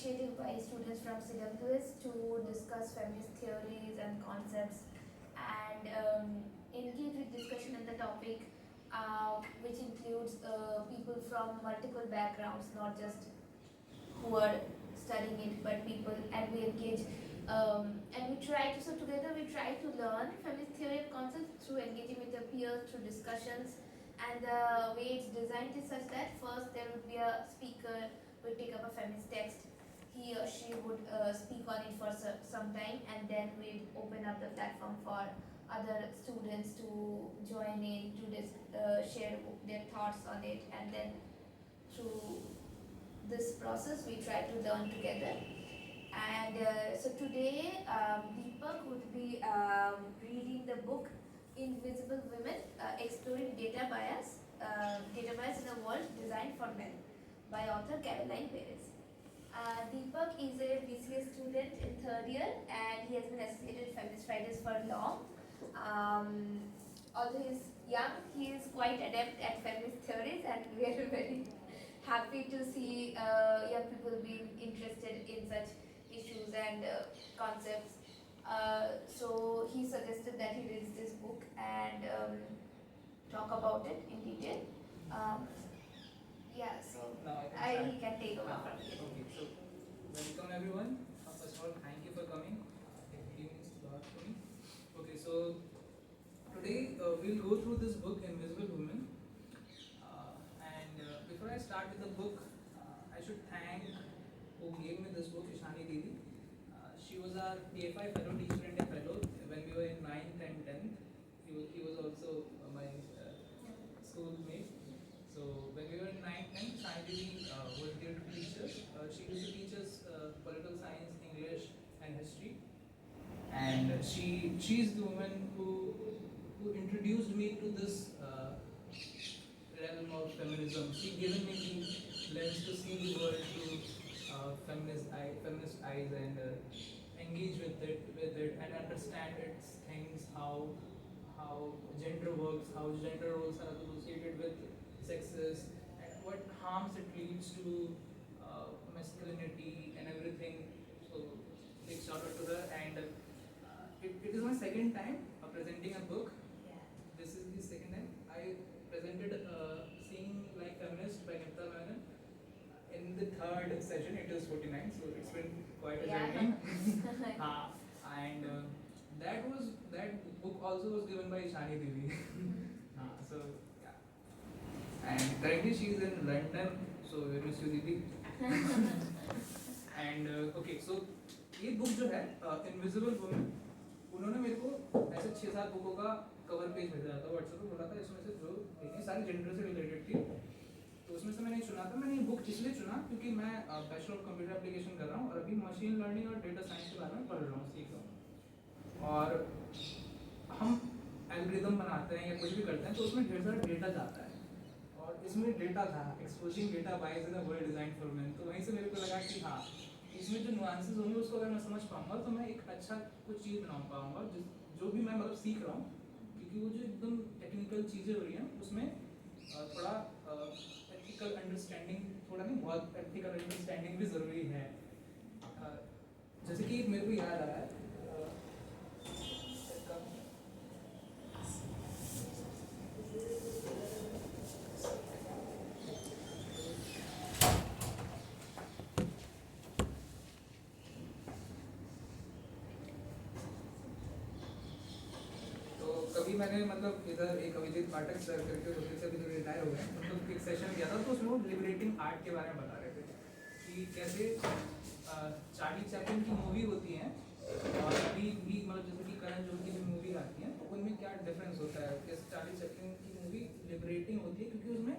initiative by students from CWS to discuss feminist theories and concepts and engage with discussion on the topic, which includes people from multiple backgrounds, not just who are studying it, but people, and we engage and we try to, so together we try to learn feminist theory and concepts through engaging with the peers, through discussions, and the way it's designed is such that first there would be a speaker who would take up a feminist text, he or she would speak on it for some time, and then we'd open up the platform for other students to join in, to share their thoughts on it, and then through this process we try to learn together. And so today Deepak would be reading the book Invisible Women, Exploring Data Bias in a World Designed for Men by author Caroline Perez. Deepak is a BCA student in third year, and he has been associated with Feminist Fridays for long. Although he's young, he is quite adept at feminist theories, and we are very happy to see young people being interested in such issues and concepts. So he suggested that he reads this book and talk about it in detail. Yeah, so he can take over from here. Okay, so welcome everyone. First of all, thank you for coming. It means a lot for me. Okay, so today we'll go through this book, Invisible Women. And before I start with the book, I should thank who gave me this book, Ishani Didi. She was our PFI fellow, teacher India fellow when we were in 9th and 10th. He was also my schoolmate. So when we were in 9th and 10th, Ishani Didi volunteered to teach us. She used to teach us political science, English and history. And she's the woman who introduced me to this realm of feminism. She given me the lens to see the world through feminist eyes and engage with it and understand its things, how gender works, how gender roles are associated with sexes, and what harms it leads to masculinity and everything. So big shout out to her. And it is my second time presenting a book. Yeah. This is the second time. I presented Seeing Like Feminist by Nipta Menon. In the third session, it is 49, so it's been quite a journey. And that book also was given by Ishani Devi. So yeah. And currently she is in London, so we miss you, Devi. And okay, so ये book जो है invisible women, उन्होंने मेरे को ऐसे 6-7 बुकों का cover page भेजा था व्हाट्सएप पे, बोला था इसमें से जो देखें सारी जेंडर से रिलेटेड थी। तो उसमें से मैंने चुना था। मैंने ये बुक इसलिए चुना क्योंकि मैं बैचलर ऑफ कंप्यूटर एप्लीकेशन कर रहा हूँ और अभी मशीन लर्निंग और डेटा साइंस के बारे में पढ़ रहा हूँ, सीख रहा हूँ। और हम एल्गोरिथम बनाते हैं या कुछ भी करते हैं तो उसमें ढेर सारा डेटा जाता है, और इसमें डेटा था exposing data bias in a world design for main. तो वहीं से मेरे को लगा कि हाँ, इसमें जो नुआंसेस होंगे उसको अगर मैं समझ पाऊंगा तो मैं एक अच्छा कुछ चीज़ बना पाऊंगा, जो भी मैं मतलब सीख रहा हूँ। क्योंकि वो जो एकदम टेक्निकल चीज़ें हो रही हैं उसमें थोड़ा एथिकल अंडरस्टैंडिंग, थोड़ा नहीं बहुत एथिकल अंडरस्टैंडिंग भी ज़रूरी है। जैसे कि मेरे को याद आ रहा है, कभी मैंने मतलब इधर एक अभिजीत पाठक सर करके होते से अभी जो रिटायर हो गए, मतलब एक सेशन किया था तो उसमें वो लिबरेटिंग आर्ट के बारे में बता रहे थे कि कैसे चार्ली चैपलिन की मूवी होती हैं और अभी भी मतलब जैसे कि करण जौहर की भी मूवी आती हैं तो उनमें क्या डिफरेंस होता है। जैसे चार्ली चैपलिन की मूवी लिबरेटिंग होती है क्योंकि उसमें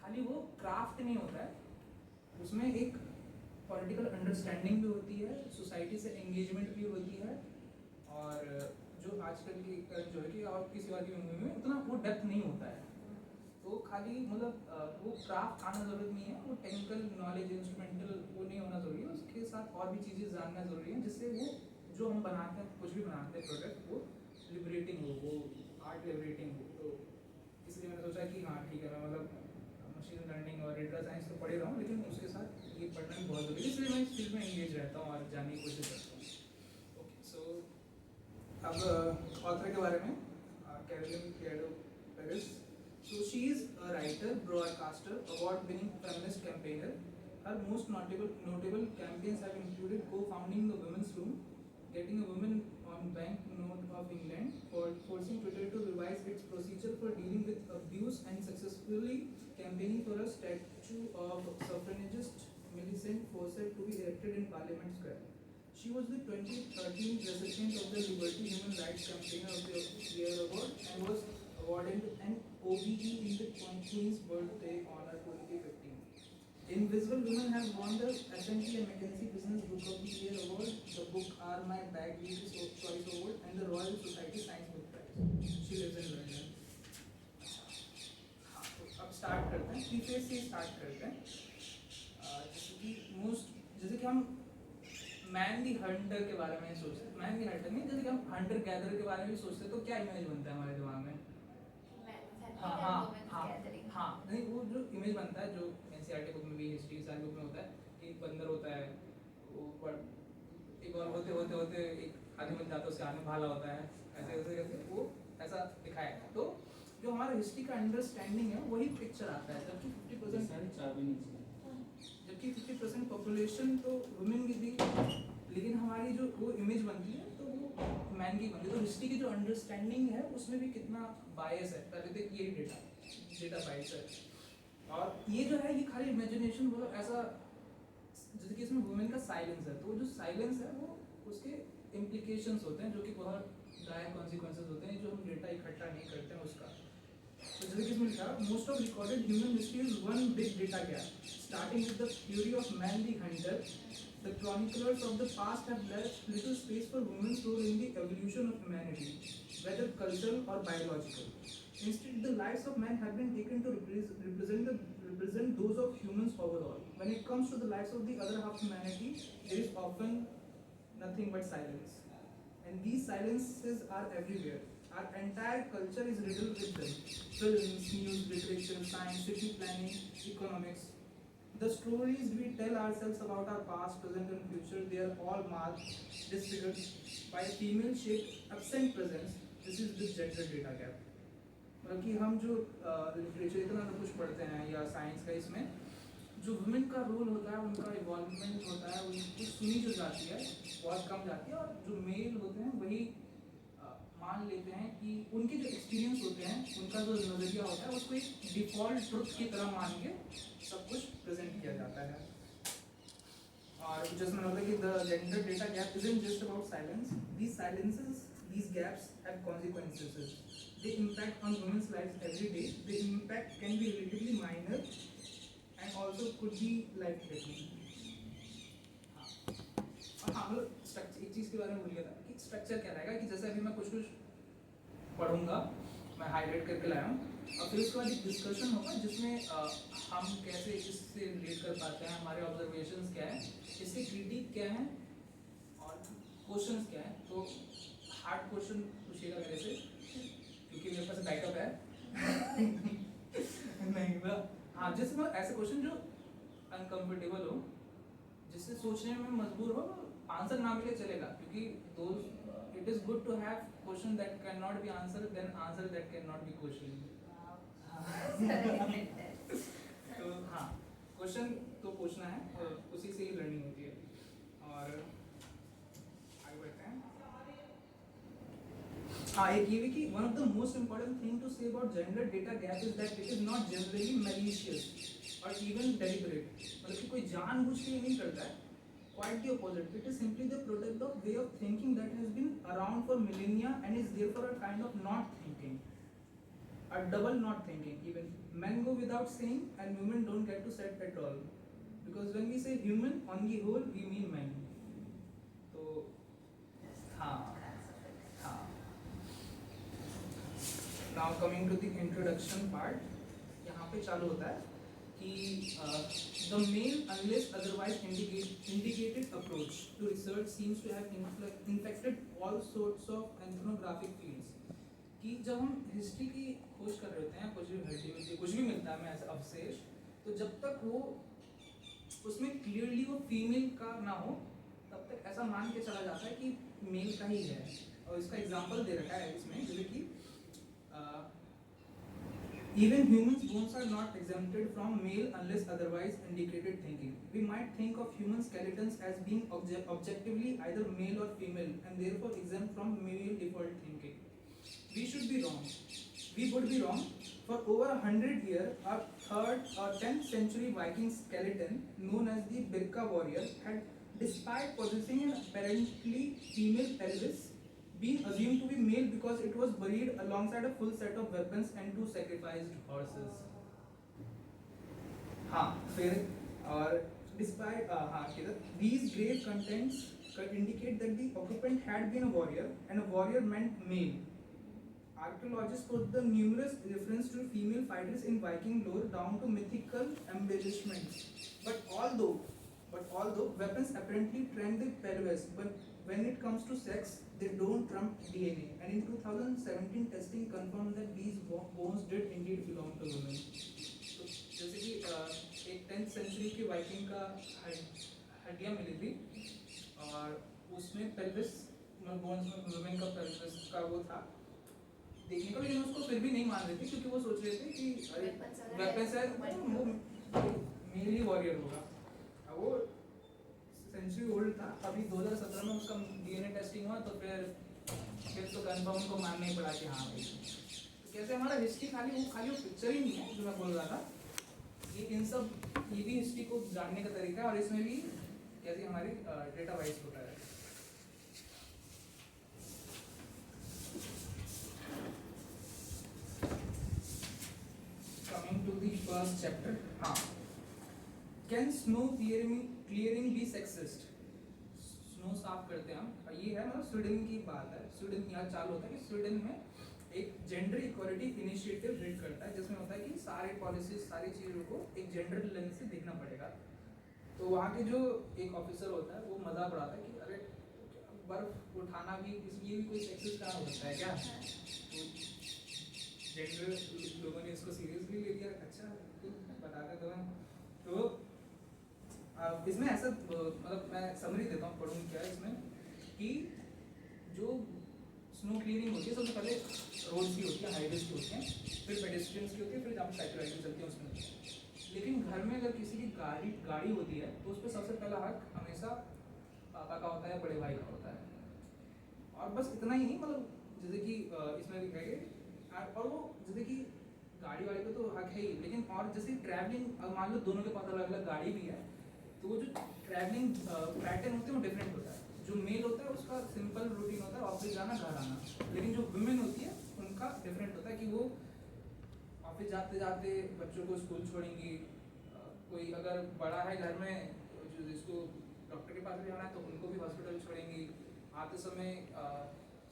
खाली वो क्राफ्ट नहीं होता है, उसमें एक पॉलिटिकल अंडरस्टैंडिंग भी होती है, सोसाइटी से एंगेजमेंट भी होती है। और जो आजकल की जो है कि और किसी और की मूवी में उतना वो डेप्थ नहीं होता है, तो खाली मतलब वो क्राफ्ट आना ज़रूरत नहीं है, वो टेक्निकल नॉलेज इंस्ट्रूमेंटल वो नहीं होना ज़रूरी है, उसके साथ और भी चीज़ें जानना ज़रूरी है जिससे वो जो हम बनाते हैं कुछ भी बनाते हैं प्रोडक्ट वो लिबरेटिंग हो, वो आर्ट लिबरेटिंग हो। तो इसलिए मैंने सोचा कि हाँ ठीक है, मैं मतलब मशीन लर्निंग और डेटा साइंस तो पढ़े रहा हूँ लेकिन उसके साथ ये पढ़ना भी बहुत ज़रूरी है, इसलिए मैं इस फील्ड में एंगेज रहता हूँ और जानने की कोशिश करता हूँ। ओके, सो अब ऑथर के बारे में, Caroline Criado Perez. So she is a writer, broadcaster, award-winning feminist campaigner. Her most notable campaigns have included co-founding the Women's Room, getting a woman on banknote of England, for forcing Twitter to revise its procedure for dealing with abuse, and successfully campaigning for a statue of suffragist Millicent Fawcett to be erected in Parliament Square. She was the 2013 recipient of the Liberty Human Rights Campaigner of the Year Award and was awarded an OBE in the Queen's Birthday Honor 2015. Invisible Women has won the S&P and McKinsey Business Book of the Year Award, the Book Are My Bag Weekly Choice Award, and the Royal Society Science Book Prize. She lives in London. हाँ, तो अब start करते हैं, preface से start करते हैं। जैसे कि हम मैन दी हंटर के बारे में सोचते हैं, मैन दी हंटर नहीं, जैसे कि हम हंटर गैदर के बारे में सोचते हैं तो क्या इमेज बनता है हमारे दिमाग में? हाँ हाँ हाँ हाँ, नहीं, वो जो इमेज बनता है, जो एनसीईआरटी बुक में भी, हिस्ट्री सारी बुक में होता है कि एक बंदर होता है, वो एक और होते होते होते एक आदमी बन जाता है, उसके हाथ में भाला होता है, ऐसे ऐसे करके वो ऐसा दिखाया है। तो जो हमारा हिस्ट्री का अंडरस्टैंडिंग है वही पिक्चर आता है, जबकि 50% पॉपुलेशन तो वुमेन की थी, लेकिन हमारी जो वो इमेज बनती है तो वो मैन की बनती है। तो हिस्ट्री की जो अंडरस्टैंडिंग है उसमें भी कितना बायस है, पहले देख यही डेटा बायस है। और ये जो है ये खाली इमेजिनेशन, मतलब ऐसा जैसे कि इसमें वुमेन का साइलेंस है, तो वो जो साइलेंस है वो उसके इम्प्लीकेशंस होते हैं जो कि बहुत डायर कॉन्सिक्वेंसेस होते हैं जो हम डेटा इकट्ठा नहीं करते हैं उसका। तो जैसे कि इसमें लिखा, most of recorded human history is one big data gap, starting with the theory of man the Hunter. The chroniclers of the past have left little space for women's role in the evolution of humanity, whether cultural or biological. Instead, the lives of men have been taken to represent those of humans overall. When it comes to the lives of the other half of humanity, there is often nothing but silence. And these silences are everywhere. Our entire culture is riddled with them. Films, news, literature, science, city planning, economics. The stories we tell ourselves about our past, present and future, they are all marked, disfigured by female-shaped absent presence. This is the gender data gap. मतलब कि हम जो literature इतना कुछ पढ़ते हैं या science का, इसमें जो वुमेन का रोल होता है, उनका इन्वॉल्वमेंट होता है, उनकी सुनी जो जाती है बहुत कम जाती है, और जो मेल होते हैं वही मान लेते हैं कि उनके जो एक्सपीरियंस होते हैं, उनका जो नज़रिया होता है उसको एक डिफ़ॉल्ट ट्रुथ की तरह मान के सब कुछ प्रेजेंट किया जाता है। और जिसमें होता है कि the gender data gap isn't just about silence. These silences, these gaps have consequences. They impact on women's lives every day. The impact can be relatively minor and also could be life-threatening. और हाँ, मतलब structure, एक चीज़ के बारे में भूल गया था कि स्ट्रक्चर क्या रहेगा, कि जैसे अभी मैं कुछ पढ़ूंगा, मैं हाईलाइट करके लाया हूँ, और फिर उसके बाद एक डिस्कशन होगा जिसमें हम कैसे इससे रिलेट कर पाते हैं, हमारे ऑब्जर्वेशंस क्या हैं, इसके क्रिटिक क्या हैं और क्वेश्चंस क्या हैं। तो हार्ड क्वेश्चन पूछिएगा मेरे से, क्योंकि मेरे पास बैकअप है नहीं ना, हाँ, जिसमें ऐसे क्वेश्चन जो अनकंफर्टेबल हो, जिससे सोचने में मजबूर हो, आंसर ना मिले चलेगा, क्योंकि दोस्त it is good to have question that cannot be answered than answer that cannot be questioned. तो हाँ, क्वेश्चन तो पूछना है और उसी से ही लर्निंग होती है। और आगे बढ़ते हैं। हाँ, एक ये भी कि one of the most important thing to say about gender data gap is that it is not generally malicious or even deliberate. मतलब कि कोई जानबूझ के नहीं करता है, quite the opposite. It is simply the product of way of thinking that has been around for millennia and is therefore a kind of not thinking, a double not thinking. Even men go without saying and women don't get to say it at all, because when we say human, on the whole we mean men. So हाँ, now coming to the introduction part, यहाँ पे चालू होता है कि the male, unless otherwise indicated approach to research seems to have infected all sorts of ethnographic fields. कि जब हम हिस्ट्री की खोज कर रहे होते हैं, कुछ भी हड्डी कुछ भी मिलता है हमें ऐसा अवशेष, तो जब तक वो उसमें क्लियरली वो फीमेल का ना हो, तब तक ऐसा मान के चला जाता है कि मेल का ही है। और इसका एग्जांपल दे रखा है इसमें, जैसे कि even humans bones are not exempted from male unless otherwise indicated thinking. We might think of human skeletons as being objectively either male or female and therefore exempt from male default thinking. We should be wrong. We would be wrong. For over 100 years, a 3rd or 10th century Viking skeleton known as the Birka warrior had, despite possessing an apparently female pelvis, being assumed to be male because it was buried alongside a full set of weapons and 2 sacrificed horses. हाँ फिर और despite these grave contents indicate that the occupant had been a warrior and a warrior meant male. Archaeologists put the numerous reference to female fighters in Viking lore down to mythical embellishments. But although weapons apparently trend the pelvis, but when it comes to sex, they don't trump DNA. And in 2017, testing confirmed that these bones did indeed belong to women. तो जैसे कि एक 10th century के Viking का हड्डियाँ मिली थी और उसमें पेल्विस बोन्स में वुमेन का पेल्विस का वो था देखने को, लेकिन उसको फिर भी नहीं मान रहे थे क्योंकि वो सोच रहे थे कि वेपन्स है वो मेल ही वॉरियर होगा। अब वो सेंचुरी ओल्ड था, अभी 2017 में उसका डीएनए टेस्टिंग हुआ तो फिर तो कंफर्म को मानना ही पड़ा कि हाँ भाई। तो कैसे हमारा हिस्ट्री खाली वो पिक्चर ही नहीं है जो मैं बोल रहा था, ये इन सब ये भी हिस्ट्री को जानने का तरीका है और इसमें भी कैसे हमारी डेटा वाइज होता है। Coming to the first chapter, हाँ, can snow clearing be sexist? Snow साफ करते हैं हम, ये है मतलब स्वीडन की बात है। स्वीडन यहाँ चालू होता है कि स्वीडन में एक जेंडर इक्वालिटी इनिशिएटिव लीड करता है जिसमें होता है कि सारे पॉलिसीज सारी चीज़ों को एक जेंडर लेंस से देखना पड़ेगा। तो वहाँ के जो एक ऑफिसर होता है वो मजाक उड़ाता है कि अरे बर्फ उठाना भी ये भी कोई सेक्सिस्ट काम होता है क्या? जेंडर लोगों ने इसको सीरियसली ले लिया। अच्छा बताते तो इसमें ऐसा मतलब मैं समरी देता हूँ, पढ़ूँ क्या इसमें कि जो स्नो क्लीनिंग होती है सबसे पहले रोड्स की होती है, हाईवेज की होती हैं, फिर पेडेस्ट्रियंस की होती है, फिर जहाँ साइकिल राइडिंग चलती है उसमें होती है। लेकिन घर में अगर किसी की गाड़ी होती है तो उस पर सबसे पहला हक हमेशा पापा का होता है, बड़े भाई का होता है। और बस इतना ही नहीं, मतलब जैसे कि इसमें लिखा है और वो जैसे कि गाड़ी वाले को तो हक है ही, लेकिन और जैसे ट्रैवलिंग मान लो दोनों के पास अलग अलग गाड़ी भी है तो वो जो ट्रैवलिंग पैटर्न होते हैं वो डिफरेंट होता है। जो मेल होता है उसका सिंपल रूटीन होता है ऑफिस जाना घर आना, लेकिन जो वुमेन होती है उनका डिफरेंट होता है कि वो ऑफिस जाते जाते बच्चों को स्कूल छोड़ेंगी, कोई अगर बड़ा है घर में जो जिसको डॉक्टर के पास भी जाना है तो उनको भी हॉस्पिटल छोड़ेंगी, आते समय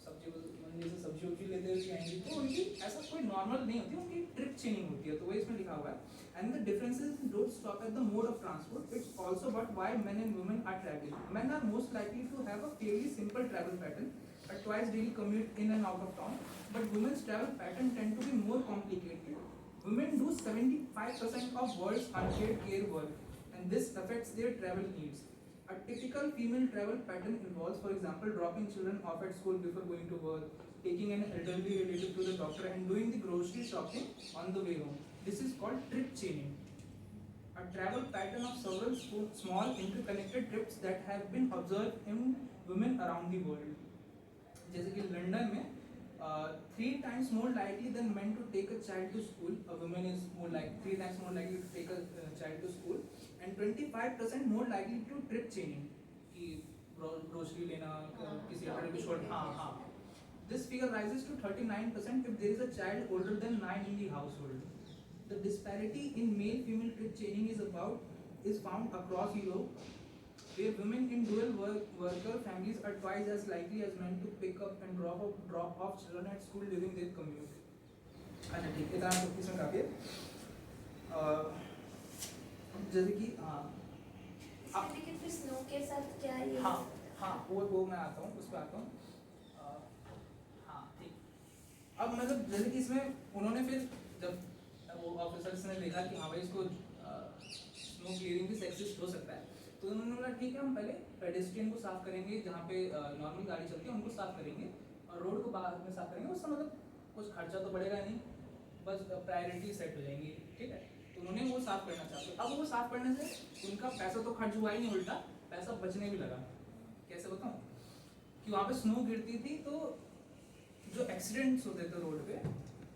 सब्जी मंडी से सब्जी उब्जी लेते हुए आएंगी, तो उनकी ऐसा कोई नॉर्मल नहीं होती, उनकी ट्रिप चेंजिंग होती है। तो वही इसमें लिखा हुआ है। And the differences don't stop at the mode of transport. It's also about why men and women are traveling. Men are most likely to have a fairly simple travel pattern, a twice daily commute in and out of town. But women's travel pattern tend to be more complicated. Women do 75% of world's unpaid care work, and this affects their travel needs. A typical female travel pattern involves, for example, dropping children off at school before going to work, taking an elderly relative to the doctor, and doing the grocery shopping on the way home. This is called trip chaining, a travel pattern of several small interconnected trips that have been observed in women around the world. जैसे कि London में 3 times more likely than men to take a child to school, a woman is 3 times more likely to take a child to school, and 25% more likely to trip chaining, कि grocery लेना किसी hotel पे छोड़, हाँ This figure rises to 39% if there is a child older than 9 in the household. The disparity in male-female trip chaining is found across Europe, where women in dual worker families are twice as likely as men to pick up and drop off children at school during their commute. अच्छा ठीक है, इतना तो इसमें काफी है। जैसे कि लेकिन फिर स्नो के साथ क्या है? हाँ वो मैं आता हूँ, उस पर आता हूँ। हाँ ठीक। अब मतलब जैसे कि इसमें उन्होंने फिर जब वो ऑफिसर्स ने देखा कि हाँ भाई इसको स्नो क्लियरिंग भी सेक्सिस्ट हो सकता है। तो उन्होंने बोला ठीक है हम पहले पेडेस्ट्रियन को साफ करेंगे, जहाँ पे नॉर्मल गाड़ी चलती है उनको साफ करेंगे, और रोड को बाद में साफ करेंगे। उससे मतलब कुछ खर्चा तो बढ़ेगा नहीं, बस प्रायोरिटी सेट हो जाएंगी, ठीक है। तो उन्होंने वो साफ करना चाहते। अब वो साफ करने से उनका पैसा तो खर्च हुआ ही नहीं, उल्टा पैसा बचने भी लगा। कैसे बताऊँ कि वहाँ पे स्नो गिरती थी तो जो एक्सीडेंट्स होते थे रोड पे,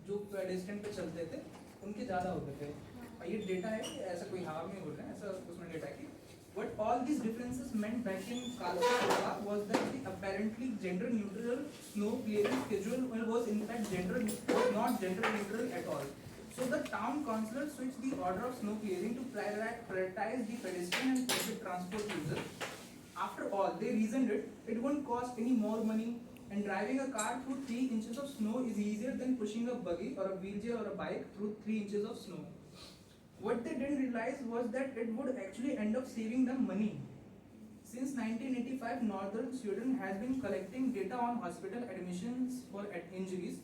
जो पेडेस्ट्रियन पे चलते थे उनके ज़्यादा होते थे। और ये डेटा है, ऐसा कोई हवा में बोल रहे हैं, ऐसा उसमें डेटा है कि what all these differences meant back in Kalka was that the apparently gender neutral snow clearing schedule was in fact not gender neutral at all. So the town councillor switched the order of snow clearing to prioritize the pedestrian and public transport users. After all, they reasoned it won't cost any more money, and driving a car through 3 inches of snow is easier than pushing a buggy or a wheelchair or a bike through 3 inches of snow. What they didn't realize was that it would actually end up saving them money. Since 1985, Northern Sweden has been collecting data on hospital admissions for injuries.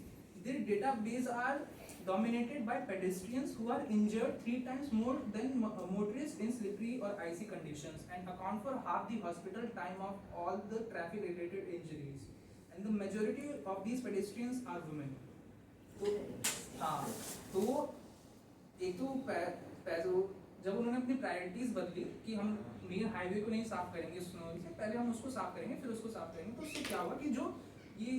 Their database are dominated by pedestrians who are injured 3 times more than motorists in slippery or icy conditions, and account for half the hospital time of all the traffic related injuries. And the majority of these pedestrians are women. तो हाँ, तो एक तो पैसों, जब उन्होंने अपनी priorities बदली कि हम मेन हाईवे को नहीं साफ करेंगे स्नो से, पहले हम उसको साफ करेंगे फिर उसको साफ करेंगे, तो उससे क्या हुआ कि जो ये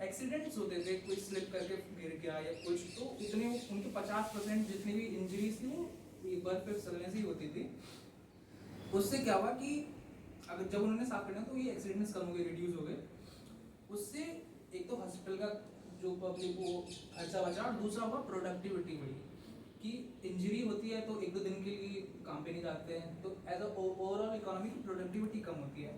एक्सीडेंट्स होते थे, कोई स्लिप करके गिर गया या कुछ, तो इतने उनके 50% जितनी भी इंजरीज थी वो बर्फ पे फिसलने से ही होती थी। उससे क्या हुआ कि अगर जब उन्होंने साफ करना तो ये एक्सीडेंट्स कम हो गए, रिड्यूस हो गए। उससे एक तो हॉस्पिटल का जो पब्लिक वो खर्चा बचा, और दूसरा हुआ प्रोडक्टिविटी बढ़ी कि इंजरी होती है तो 1-2 दिन के लिए काम पे नहीं जाते हैं, तो एज अ ओवरऑल इकोनॉमी की प्रोडक्टिविटी कम होती है।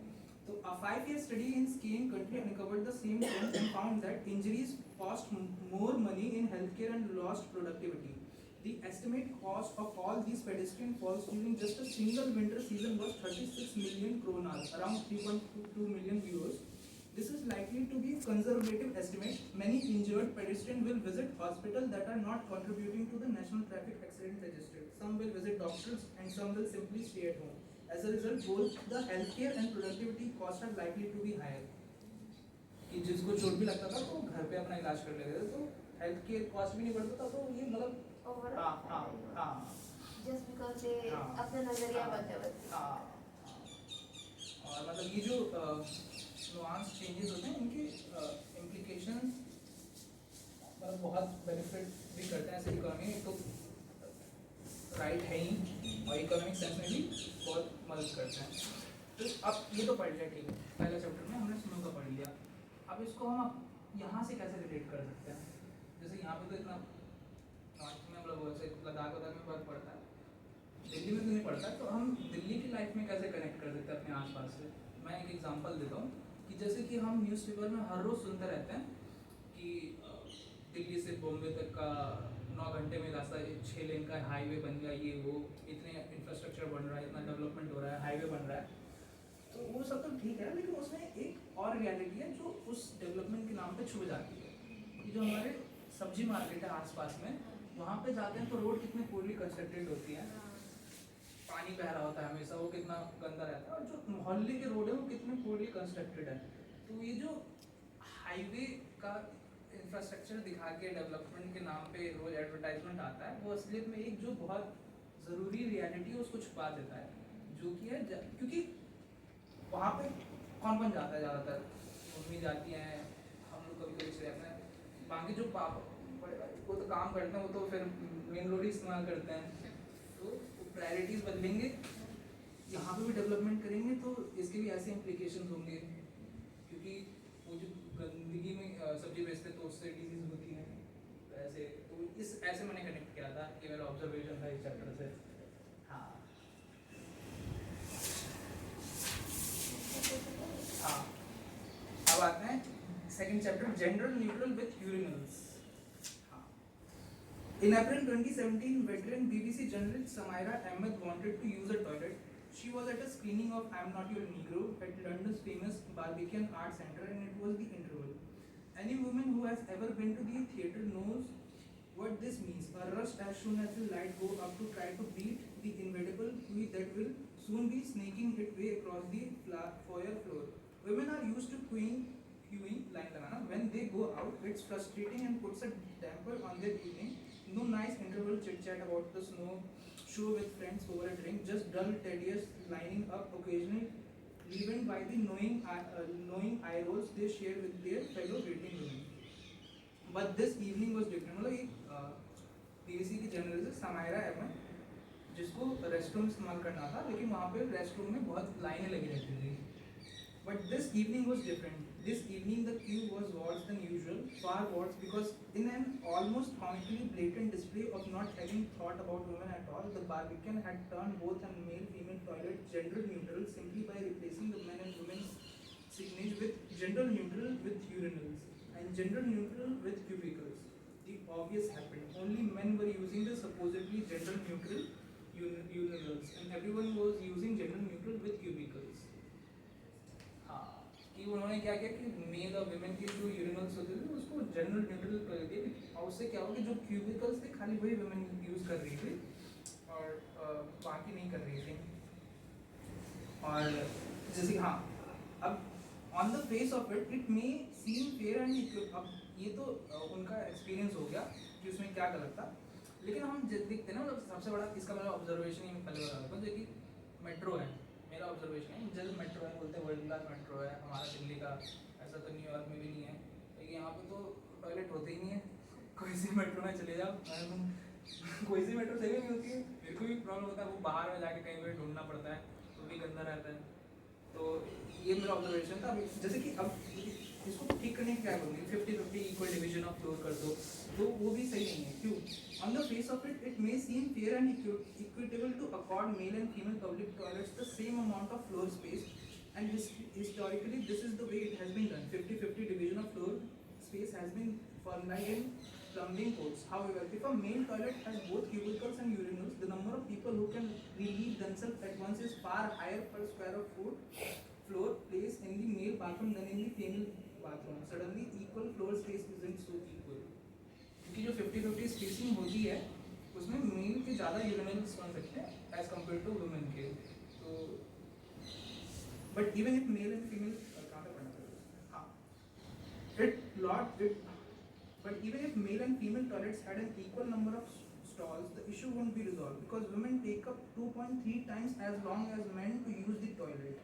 तो a 5-year study in skiing country uncovered the same trend and found that injuries cost more money in healthcare and lost productivity. The estimate cost of all these pedestrian falls during just a single winter season was 36 million kroner, around 3.2 million euros. This is likely to be a conservative estimate. Many injured pedestrians will visit hospitals that are not contributing to the National Traffic Accident Register. Some will visit doctors and some will simply stay at home. As a result, both the healthcare and productivity costs are likely to be higher. कि जिसको चोट भी लगता था तो घर पे अपना इलाज कर लेते थे, तो हेल्थ केयर कॉस्ट भी नहीं बढ़ता था। तो ये मतलब हाँ just because they अपना नजरिया बदले। हाँ, और मतलब ये जो नुआंस चेंजेस होते हैं इनके इम्प्लीकेशंस मतलब बहुत बेनिफिट भी करते हैं ऐसे इकोनॉमी, तो राइट है ही, और इकोनॉमिक सेंस में भी बहुत मदद करते हैं। तो अब ये तो पढ़ लिया, ठीक है, पहले चैप्टर में हमने स्नो का पढ़ लिया। अब इसको हम यहाँ से कैसे रिलेट कर सकते हैं? जैसे यहाँ पे तो इतना नॉर्थ में मतलब वैसे लद्दाख में बर्फ पड़ता है, दिल्ली में तो नहीं पड़ता, तो हम दिल्ली की लाइफ में कैसे कनेक्ट कर सकते हैं अपने आसपास से? मैं एक एग्जांपल देता हूँ कि जैसे कि हम न्यूज़पेपर में हर रोज़ सुनते रहते हैं कि दिल्ली से बॉम्बे तक का 9 घंटे में रास्ता, 6 लेन का हाईवे बन गया, ये वो, इतने इंफ्रास्ट्रक्चर बन रहा है, इतना डेवलपमेंट हो रहा है, हाईवे बन रहा है। तो वो सब तो ठीक है, लेकिन उसमें एक और रियलिटी है जो उस डेवलपमेंट के नाम पे छुप जाती है कि जो हमारे सब्जी मार्केट है आसपास में, वहाँ पे जाते हैं तो रोड कितनी पूरी कंस्ट्रक्टेड होती है, पानी बह रहा होता है हमेशा, वो कितना गंदा रहता है, और जो मोहल्ले के रोड है वो कितने पूरी कंस्ट्रक्टेड है। तो ये जो हाईवे का इंफ्रास्ट्रक्चर दिखा के डेवलपमेंट के नाम पे रोज एडवर्टाइजमेंट आता है, वो असलियत में एक जो बहुत ज़रूरी रियलिटी है उसको छुपा देता है, जो कि है क्योंकि वहाँ पे कौन जाता है ज़्यादातर? मम्मी जाती हैं, हम लोग कभी कभी रहते हैं, बाकी जो पापा बड़े भाई वो तो काम करते हैं, वो तो फिर मेन रोड ही इस्तेमाल करते हैं। तो प्रायोरिटीज़ बदलेंगे, यहाँ पे भी डेवलपमेंट करेंगे तो इसके भी ऐसे इम्प्लीकेशन होंगे, क्योंकि वो जो गंदगी में सब्जी बेचते तो उससे डिजीज होती है। तो ऐसे तो इस ऐसे मैंने कनेक्ट किया था, कि मेरा ऑब्जर्वेशन था इस चैप्टर से। हाँ हाँ, अब आते हैं second chapter, gender neutral with urinals. In April 2017, veteran BBC journalist Samaira Ahmed wanted to use a toilet. She was at a screening of I'm Not Your Negro at London's famous Barbican Art Centre, and it was the interval. Any woman who has ever been to the theatre knows what this means. A rush as soon as the light go up to try to beat the inevitable queue that will soon be snaking its way across the foyer floor. Women are used to queuing line लगाना. When they go out, it's frustrating and puts a damper on their evening. No nice interval chit chat about the snow show with friends over a drink. Just dull, tedious lining up, occasionally leavened by the knowing eye rolls they share with their fellow waiting women. But this evening was different. मतलब एक PVC की journalist Samaira Ahmad जिसको rest room इस्तेमाल करना था, लेकिन वहाँ पे रेस्ट रूम में बहुत लाइनें लगी रहती थी. But this evening was different. This evening the queue was worse than usual, far worse, because in an almost comically blatant display of not having thought about women at all, the Barbican had turned both a male-female toilet gender neutral simply by replacing the men and women's signage with gender neutral with urinals and gender neutral with cubicles. The obvious happened. Only men were using the supposedly gender neutral urinals and everyone was using gender neutral with cubicles. कि उन्होंने क्या किया कि mail और women के जो urinals होते थे उसको जनरल न्यूट्रल कर दिए, और उससे क्या हुआ कि जो क्यूबिकल्स थे खाली वही विमेन यूज़ कर रही थी और बाकी नहीं कर रही थी. और जैसे हाँ, अब on the face of it it may seem fair and, अब ये तो उनका एक्सपीरियंस हो गया कि उसमें क्या गलत था, लेकिन हम देखते हैं ना, मतलब सबसे बड़ा इसका मेरा ऑब्जर्वेशन ही मैं पहले बता रहा था, जो कि मेट्रो है. मेरा ऑब्जर्वेशन है, जैसे मेट्रो है बोलते हैं वर्ल्ड क्लास मेट्रो है, हमारा दिल्ली का ऐसा तो न्यूयॉर्क में भी नहीं है, लेकिन यहाँ पे तो टॉयलेट होते ही नहीं है. कोई सी मेट्रो में चले जाओ, कोई सी मेट्रो सही नहीं होती है. मेरे को भी प्रॉब्लम होता है, वो बाहर में जाके कहीं पर ढूंढना पड़ता है, तो भी गंदा रहता है. तो ये मेरा ऑब्जर्वेशन था. जैसे कि अब इसको ठीक करने की क्या करूँगी, 50-50 इक्वल डिवीजन ऑफ फ्लोर कर दो, तो वो भी सही नहीं है. क्यों? On the face of it, it may seem fair and equitable to accord male and female public toilets the same amount of floor space, and historically this is the way it has been done. 50-50 division of floor space has been formalized in plumbing codes. However, if a male toilet has both cubicles and urinals, the number of people who can relieve themselves at once is far higher per square of floor place in the male bathroom than in the female bathroom. Suddenly, equal floor space isn't so equal. क्योंकि जो 50-50 spacing होती है उसमें mail के ज़्यादा urinals बन सकते हैं एज कम्पेयर टू वुमेन के. तो but even if male and female कहाँ पे पढ़ना पड़ेगा, हाँ, but even if male and female toilets had an equal number of stalls, the issue won't be resolved because women take up 2.3 times as long as men to use the toilet.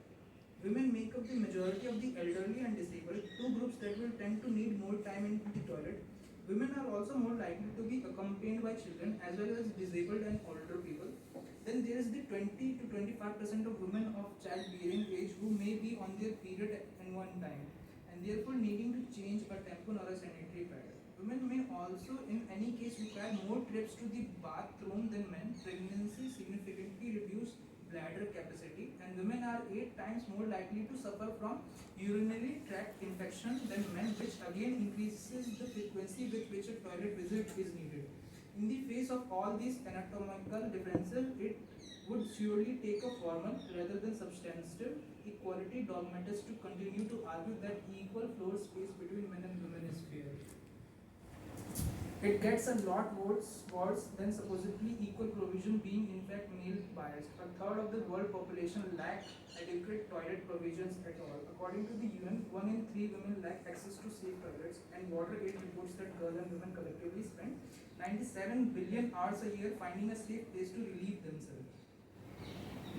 Women make up the majority of the elderly and disabled, two groups that will tend to need more time in the toilet. Women are also more likely to be accompanied by children as well as disabled and older people. Then there is the 20 to 25% of women of childbearing age who may be on their period in one time and therefore needing to change a tampon or a sanitary pad. Women may also in any case require more trips to the bathroom than men. Pregnancy significantly reduces bladder capacity, and women are 8 times more likely to suffer from urinary tract infection than men, which again increases the frequency with which a toilet visit is needed. In the face of all these anatomical differences, it would surely take a formal rather than substantive equality dogmatist to continue to argue that equal floor space between men and women is fair. It gets a lot worse than supposedly equal provision being in fact male biased. A third of the world population lack adequate toilet provisions at all. According to the UN, 1 in 3 women lack access to safe toilets, and WaterGate reports that girls and women collectively spend 97 billion hours a year finding a safe place to relieve themselves.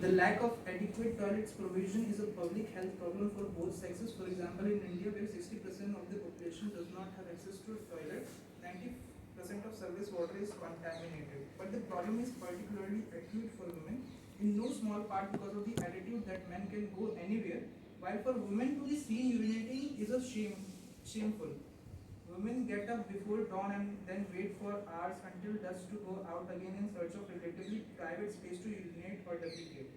The lack of adequate toilets provision is a public health problem for both sexes. For example, in India, where 60% of the population does not have access to a toilet, 90% of surface water is contaminated. But the problem is particularly acute for women, in no small part because of the attitude that men can go anywhere, while for women to be seen urinating is a shameful. Women get up before dawn and then wait for hours until dusk to go out again in search of relatively private space to urinate or defecate.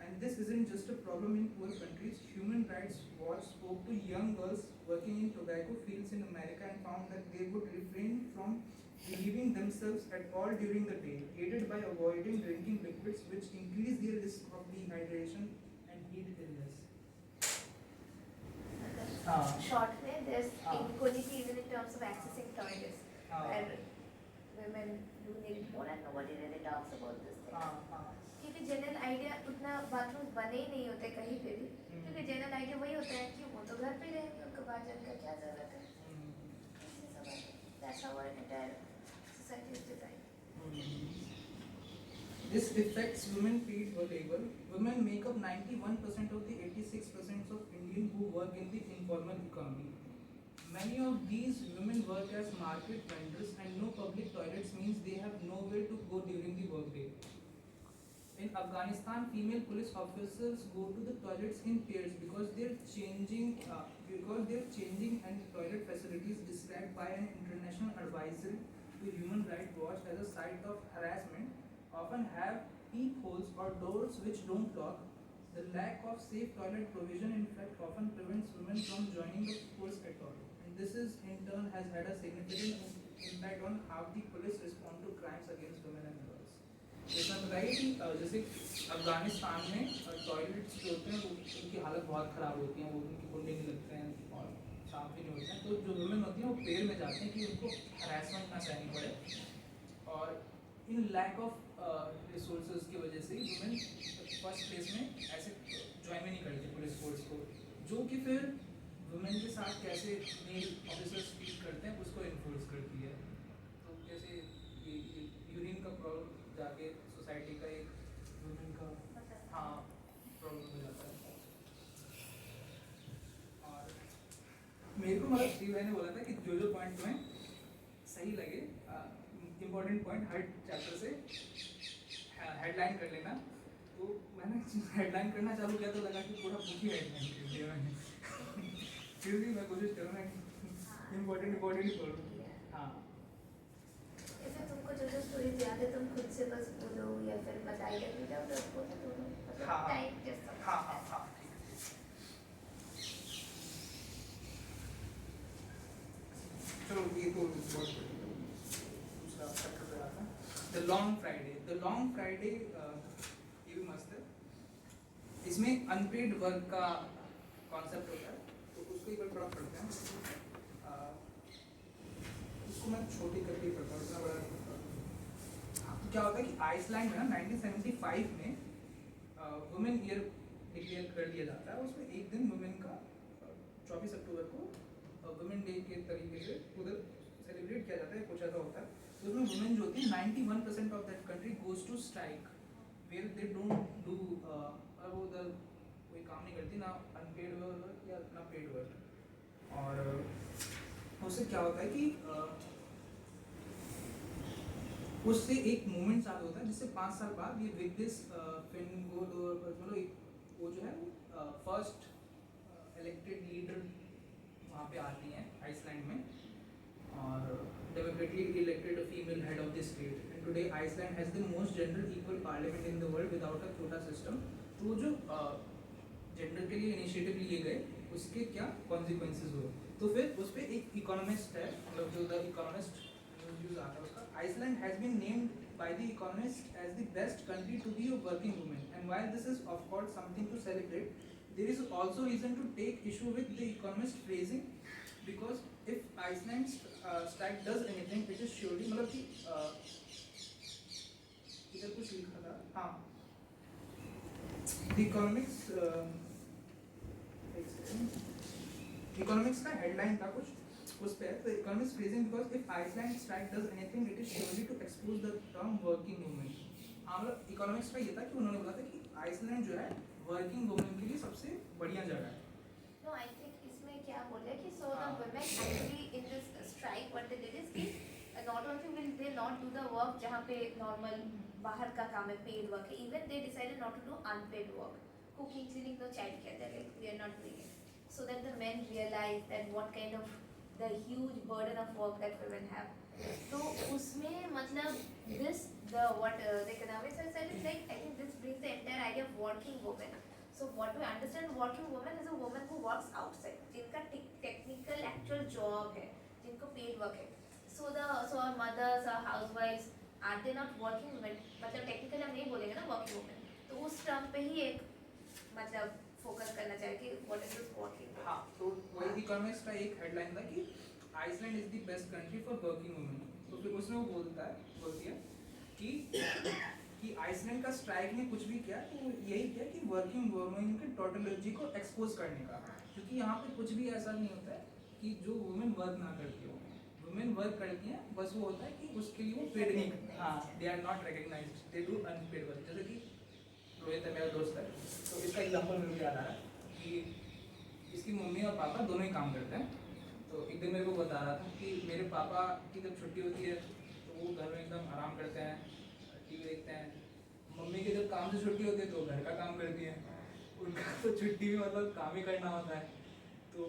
And this isn't just a problem in poor countries. Human Rights Watch spoke to young girls working in tobacco fields in America and found that they would refrain from relieving themselves at all during the day, aided by avoiding drinking liquids which increase their risk of dehydration and heat illness. Short way, there's inequality even in terms of accessing toilets, where women do need more and nobody really talks about this thing. Idea उतना bathroom बने ही नहीं होते कहीं पे भी, क्योंकि general idea वही होता है कि वो तो घर पे रहेंगे, उनको बाहर जाने का क्या ज़रूरत है. That's how our entire society is designed. This affects women paid work labor. Women make up 91% of the 86% of Indian who work in the informal economy. Many of these women work as market vendors, and no public toilets means they have nowhere to go during the workday. In Afghanistan, female police officers go to the toilets in pairs because their changing and toilet facilities described by an international advisory to Human Rights Watch as a site of harassment often have peepholes or doors which don't lock. The lack of safe toilet provision in fact often prevents women from joining the force at all. And this is in turn has had a significant impact on how the police respond to crimes against women and girls. जैसा बताइए कि जैसे अफगानिस्तान में toilets जो होते हैं उनकी हालत बहुत ख़राब होती है, वो उनकी कुंडे नहीं लगते हैं और साफ भी नहीं होते हैं, तो जो वुमेन होती हैं वो पेड़ में जाते हैं कि उनको हरासमेंट ना सहनी पड़े. और इन लैक ऑफ रिसोर्सेज की वजह से वुमेन फर्स्ट प्लेस में ऐसे ज्वाइन नहीं करती पुलिस फोर्स को, जो कि फिर वुमेन के साथ कैसे मेल ऑफिसर्स ट्रीट करते हैं उसको इन्फोर्स करती है. तो जैसे ये यूरिन का प्रॉब्लम जाके सोसाइटी का एक वुमेन का हाँ प्रॉब्लम हो जाता है. और मेरे को मतलब श्री भाई ने बोला था कि जो पॉइंट तुम्हें सही लगे इम्पोर्टेंट पॉइंट हर चैप्टर से हेडलाइन कर लेना. तो मैंने हेडलाइन करना चालू किया तो लगा कि पूरा बुक ही हेडलाइन कर दिया मैंने. फिर भी मैं कोशिश करूँगा कि इम्पोर्टेंट ही पढ़ूँ. हाँ ऐसे तुमको जो स्टोरीज याद है तुम खुद से बस बोलो या फिर बताइए मिल जाओ तो बोलो दोनों, मतलब हाँ टाइम जैसा. हाँ चलो ये तो बहुत दूसरा चैप्टर पे आता है. द लॉन्ग फ्राइडे ये भी मस्त है. इसमें अनपेड वर्क का कॉन्सेप्ट होता है, तो उसको एक बार थोड़ा पढ़ते हैं. उसको मैं छोटी करके पढ़ता हूँ, इतना बड़ा नहीं पढ़ता. हाँ, तो क्या होता है कि आइसलैंड में ना 1975 में वुमेन ईयर डिक्लेयर कर दिया जाता है. उसमें एक दिन वुमेन का 24 अक्टूबर को वुमेन डे के तरीके से उधर सेलिब्रेट किया जाता है, कुछ ऐसा होता है. तो उसमें वुमेन जो होती है 91% of that country goes to strike where they don't do वो उधर कोई काम नहीं करती, ना अनपेड वर्क या ना पेड वर्क. और उससे क्या होता है कि उससे एक मूवमेंट चालू होता है जिससे 5 साल बाद ये विगदिस वो जो है फर्स्ट इलेक्टेड लीडर वहाँ पे आती हैं आइसलैंड में, और democratically elected a female head of the state. And today Iceland has the most gender equal parliament in the world without a quota system. तो जो जेंडर के लिए इनिशिएटिव लिए गए उसके क्या कॉन्सिक्वेंसेज हुए. तो फिर उस पर एक इकोनॉमिस्ट है, मतलब जो द इकोनॉमिस्ट न्यूज़ आता है उसका, Iceland has been named by the economist as the best country to be a working woman. And while this is of course something to celebrate, there is also reason to take issue with the economist phrasing, because if Iceland's strike does anything, it is surely मतलब कि इधर कुछ लिखा था. हाँ, the economics का headline था कुछ उस पे. The economist phrasing, because if Iceland strike does anything, it is surely to expose the term working woman. हाँ, मतलब इकोनॉमिक्स का ये था कि उन्होंने बोला था कि आइसलैंड जो है वर्किंग वुमेन के लिए सबसे बढ़िया जगह है. No, I think इसमें क्या बोले कि so the women actually in this strike what they did is कि not only will they not do the work जहाँ पे normal बाहर का काम है paid work है, even they decided not to do unpaid work, cooking, cleaning, no child care, they're like we are not doing it, so that the men realize that what kind of the huge burden of work that women have. तो उसमें मतलब this the what the economics have said is like I think this brings the entire idea of working woman. So what we understand working woman is a woman who works outside, जिनका technical actual job है, जिनको paid work है. So our mothers, our housewives, are they not working women? मतलब technically हम नहीं बोलेंगे ना working women. तो उस term पे ही एक मतलब फोकस करना चाहिए कि what is this working woman. हाँ, तो वही इकोनॉमिक्स का एक हेडलाइन था कि Iceland is the best country for working women. तो फिर उसमें वो बोलती है कि कि आइसलैंड का स्ट्राइक ने कुछ भी किया तो यही किया कि वर्किंग वुमेन के टोटोलॉजी को एक्सपोज करने का, क्योंकि यहाँ पे कुछ भी ऐसा नहीं होता है कि जो वुमेन वर्क ना करती हो, वुमेन वर्क करती हैं, बस वो होता है कि उसके लिए वो पेड नहीं, हाँ they are not recognised, they do unpaid work. जैसे कि रोहित है मेरा दोस्त है, तो इसका एग्जाम्पल मेरे को याद आ रहा है कि इसकी मम्मी और पापा दोनों ही काम करते हैं। तो एक दिन मेरे को बता रहा था कि मेरे पापा की जब छुट्टी होती है तो वो घर में एकदम आराम करते हैं, टीवी देखते हैं। मम्मी की जब काम से छुट्टी होती है तो घर का काम करती है, उनका तो छुट्टी में मतलब काम ही करना होता है। तो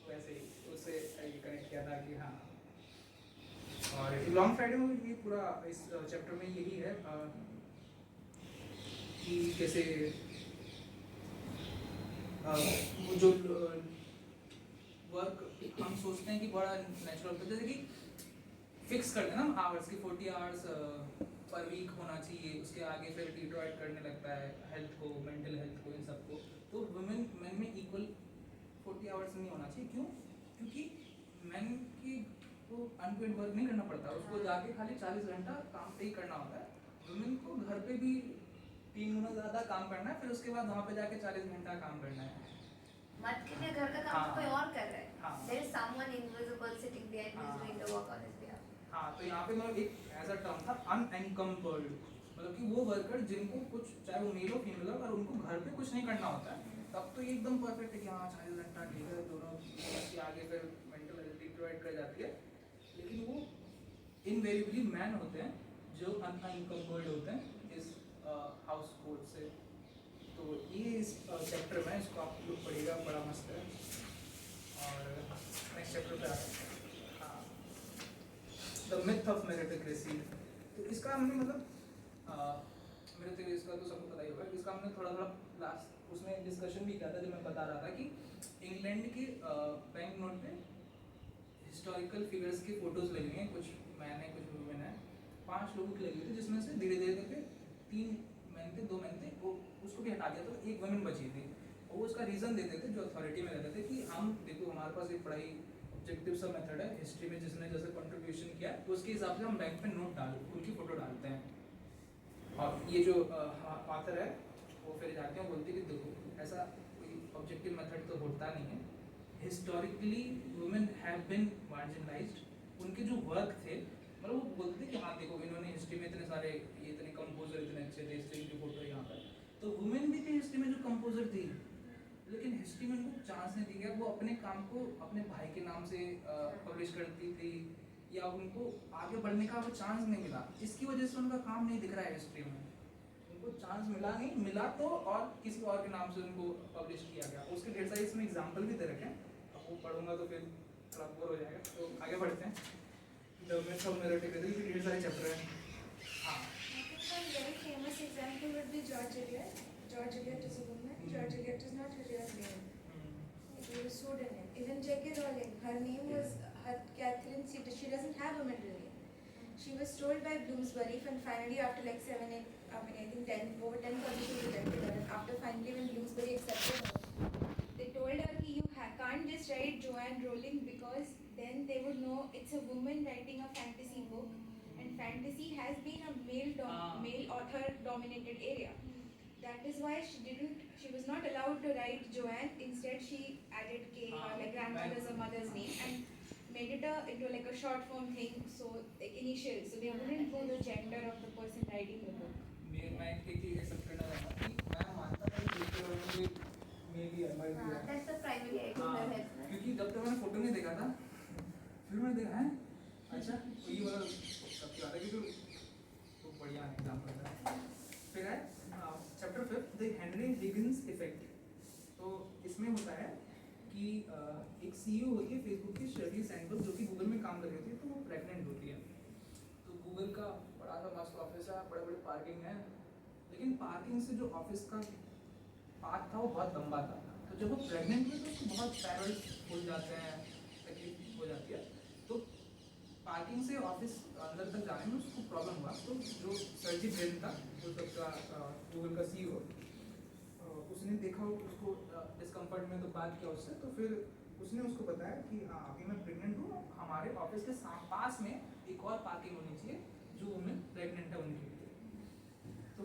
वैसे ही उससे ये कनेक्ट किया था कि हाँ। और लॉन्ग फ्राइडे में ये पूरा इस चैप्टर में यही है कि कैसे वो जो वर्क हम सोचते हैं कि बड़ा नेचुरल होता है, जैसे कि फिक्स करते हैं ना आवर्स की 40 आवर्स पर वीक होना चाहिए, उसके आगे फिर डिट्रॉइट करने लगता है हेल्थ को, मेंटल हेल्थ को, इन सबको। तो वुमेन मैन में इक्वल 40 आवर्स नहीं होना चाहिए। क्यों? क्योंकि मैन की को अनपेड वर्क नहीं करना पड़ता, उसको जाके खाली 40 घंटा काम पे ही करना होता है। वुमेन को घर पे भी 3 गुना ज़्यादा काम करना है, फिर उसके बाद वहाँ पे जाके 40 घंटा काम करना है। मत के लिए घर का काम तो कोई और कर रहा है। हाँ। There is someone invisible sitting there who is doing the work on his behalf. हाँ, तो यहाँ पे मतलब एक ऐसा टर्म था अनएनकम्पर्ड, मतलब कि वो वर्कर जिनको कुछ, चाहे वो मेल हो फीमेल हो, और उनको घर पे कुछ नहीं करना होता है, तब तो ये एकदम परफेक्ट है कि हाँ 40 घंटा ठीक है, दोनों के आगे फिर मेंटल हेल्थ डिट्रॉइट कर जाती है। लेकिन वो इनवेरिएबली मैन होते हैं जो अनएनकम्पर्ड होते हैं इस हाउस कोड से। तो ये इस चैप्टर में इसको आप लोग पढ़िएगा, बड़ा मस्त है। और नेक्स्ट चैप्टर पे आ रहे हैं, हाँ, द मिथ ऑफ मेरिटोक्रेसी। तो इसका हमने मतलब मेरिटोक्रेसी इसका तो सबको पता ही होगा, इसका हमने थोड़ा थोड़ा लास्ट उसमें डिस्कशन भी किया था, जब मैं बता रहा था कि इंग्लैंड के बैंक नोट पे हिस्टोरिकल फिगर्स की फोटोज लगी हुई हैं, कुछ मैन है कुछ वुमेन है, 5 लोगों की लगी हुई थी, जिसमें से धीरे धीरे करके 3 मैन थे 2 मैन थे, वो उसको भी हटा दिया, तो एक वुमेन बची थी। और वो उसका रीज़न देते थे जो अथॉरिटी में रहते थे कि हम देखो हमारे पास एक पढ़ाई ऑब्जेक्टिव सा मेथड है, हिस्ट्री में जिसने जैसे कंट्रीब्यूशन किया तो उसके हिसाब से हम बैंक पे नोट उनकी फ़ोटो डालते हैं। और ये जो ऑथर है वो फिर जाके बोलते हैं कि देखो ऐसा कोई ऑब्जेक्टिव मेथड तो होता नहीं है, historically women have been marginalised, उनके जो वर्क थे, मतलब वो बोलते थे कि हाँ देखो इन्होंने हिस्ट्री में इतने सारे, ये इतने कंपोजर इतने अच्छे थे, हिस्ट्री की फोटो यहाँ पर, तो वुमेन भी थे हिस्ट्री में जो कंपोजर थी, लेकिन हिस्ट्री में उनको चांस नहीं दिया गया। वो अपने काम को अपने भाई के नाम से पब्लिश करती थी, या उनको आगे बढ़ने का वो चांस नहीं मिला, इसकी वजह से उनका काम नहीं दिख रहा है हिस्ट्री में, उनको चांस मिला नहीं, मिला तो और किसी और के नाम से उनको पब्लिश किया गया। उसके ढेर सारे इसमें एग्जाम्पल भी दे रखे हैं, अब वो पढ़ूंगा तो फिर थोड़ा बोर हो जाएगा, तो आगे बढ़ते हैं। द मिथ ऑफ मेरिटोक्रेसी के ढेर सारे चैप्टर हैं। हाँ, One very famous example would be George Eliot. George Eliot is a woman. George Eliot is not her real name. It was a pseudonym. Even J.K. Rowling, her name was Catherine Zeta. She doesn't have a middle name. She was told by Bloomsbury, and finally after like 7, 8, I think 10, over 10 publishers rejected her. And after finally when Bloomsbury accepted her, they told her कि you can't just write Joanne Rowling because then they would know it's a woman writing a fantasy book. And fantasy has been a male author dominated area. That is why she was not allowed to write Joanne. Instead she added K, her like grandmother's or mother's name, and made it into like a short form thing, so like initials, so they wouldn't know the gender of the person writing the book. मैं एक चीज़ accept करना चाहता हूँ कि मैं मानता था कि JK Rowling भी मे बी एम्बर भी है। That's the primary idea हाँ, I have. क्योंकि जब तक मैंने फोटो नहीं देखा था, फिर मैंने देखा है अच्छा तो ये वाला सबसे ज़्यादा की तो बढ़िया एग्जाम्पल है। फिर है chapter 5 the Henry Higgins effect. तो इसमें होता है कि एक CEO होती है फेसबुक की, शर्ली सैंडबर्ग, जो कि गूगल में काम कर रही होती है, तो वो प्रेग्नेंट होती है। तो गूगल का बड़ा सा मस्त ऑफिस है, बड़े बड़े पार्किंग है, लेकिन पार्किंग से जो ऑफिस का पाथ था वो बहुत लंबा था। तो जब वो प्रेग्नेंट हुई तो उसको बहुत पैरल हो जाते हैं, तकलीफ हो जाती है, तो पार्किंग से ऑफिस अंदर तक जाने में उसको प्रॉब्लम हुआ। तो जो सर्जी ब्रेन था उस वक्त का गूगल का CEO, उसने देखा उसको डिस्कम्फर्ट में, तो बात किया उससे, तो फिर उसने उसको बताया कि हाँ अभी मैं प्रेग्नेंट हूँ, हमारे ऑफिस के पास में एक और पार्किंग होनी चाहिए जो वुमेन प्रेग्नेंट है उनके लिए।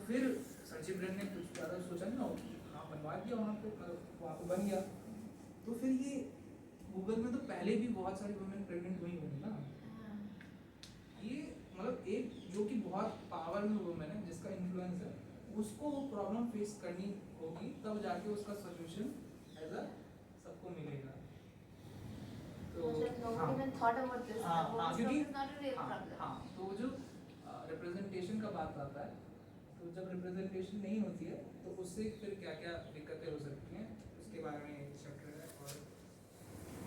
फिर सर्जी ब्रेन ने कुछ ज़्यादा सोचा नहीं ना, हाँ बनवा दिया वहाँ पे, मतलब वहाँ पे बन गया। तो फिर ये गूगल में तो पहले भी बहुत सारी वुमेन प्रेग्नेंट हुई होंगी ना, ये मतलब एक जो कि बहुत पावर में वुमेन है, जिसका इन्फ्लुएंस है, उसको वो प्रॉब्लम फेस करनी होगी, तब जाके उसका सोल्यूशन एज अ सबको मिलेगा। तो nobody even thought about this. हाँ, The women's क्योंकि problem is not a real problem. हाँ, तो जो रिप्रेजेंटेशन का बात आता है, तो जब रिप्रेजेंटेशन नहीं होती है तो उससे फिर क्या क्या दिक्कतें हो सकती हैं, उसके बारे में एक चैप्टर है। और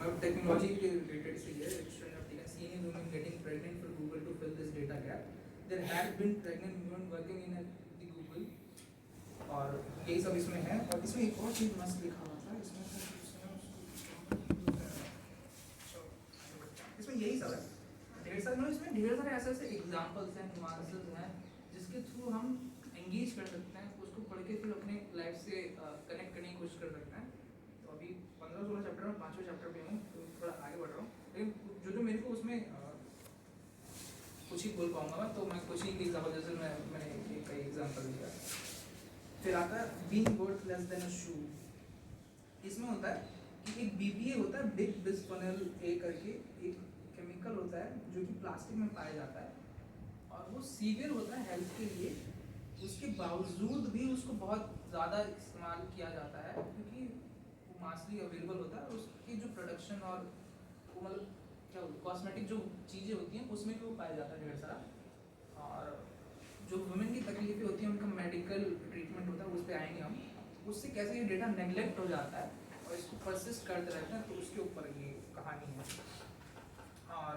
मतलब टेक्नोलॉजी के रिलेटेड से ये senior women getting pregnant for Google to fill this data gap. There had been pregnant women working in the Google, और यही सब इसमें है। और इसमें एक और चीज़ मस्त लिखा हुआ था, इसमें यही सब है, ढेर सारे मतलब इसमें ढेर सारे ऐसे ऐसे एग्जाम्पल्स हैं, नुआंसेस हैं, जिसके थ्रू हम एंगेज कर सकते हैं, उसको पढ़ के फिर अपने लाइफ से कनेक्ट करने की कोशिश कर सकते हैं। तो अभी 15-16 चैप्टर में 5वें चैप्टर पे हूँ, तो थोड़ा आगे बढ़ रहा हूँ, लेकिन जो मेरे को उसमें कुछ ही बोल पाऊंगा मैं, तो मैं कुछ ही एग्जाम्पल, जैसे मैंने कई एग्जाम्पल दिया। फिर आता है बीइंग वर्थ लेस देन अ शू। इसमें होता है कि एक BPA होता है, बिग बिस्फेनोल ए करके एक केमिकल होता है जो कि प्लास्टिक में पाया जाता है, और वो सीवियर होता है हेल्थ के लिए। उसके बावजूद भी उसको बहुत ज़्यादा इस्तेमाल किया जाता है, क्योंकि वो मासली अवेलेबल होता है, उसकी जो प्रोडक्शन और वो मतलब क्या कॉस्मेटिक जो चीज़ें होती हैं उसमें भी वो पाया जाता है ढेर सारा। और जो वुमेन की तकलीफें होती हैं, उनका मेडिकल ट्रीटमेंट होता है, उस पर आएंगे हम। उससे कैसे ये डेटा नेग्लेक्ट हो जाता है और इसको परसिस्ट करते रहते हैं, तो उसके ऊपर ये कहानी है। और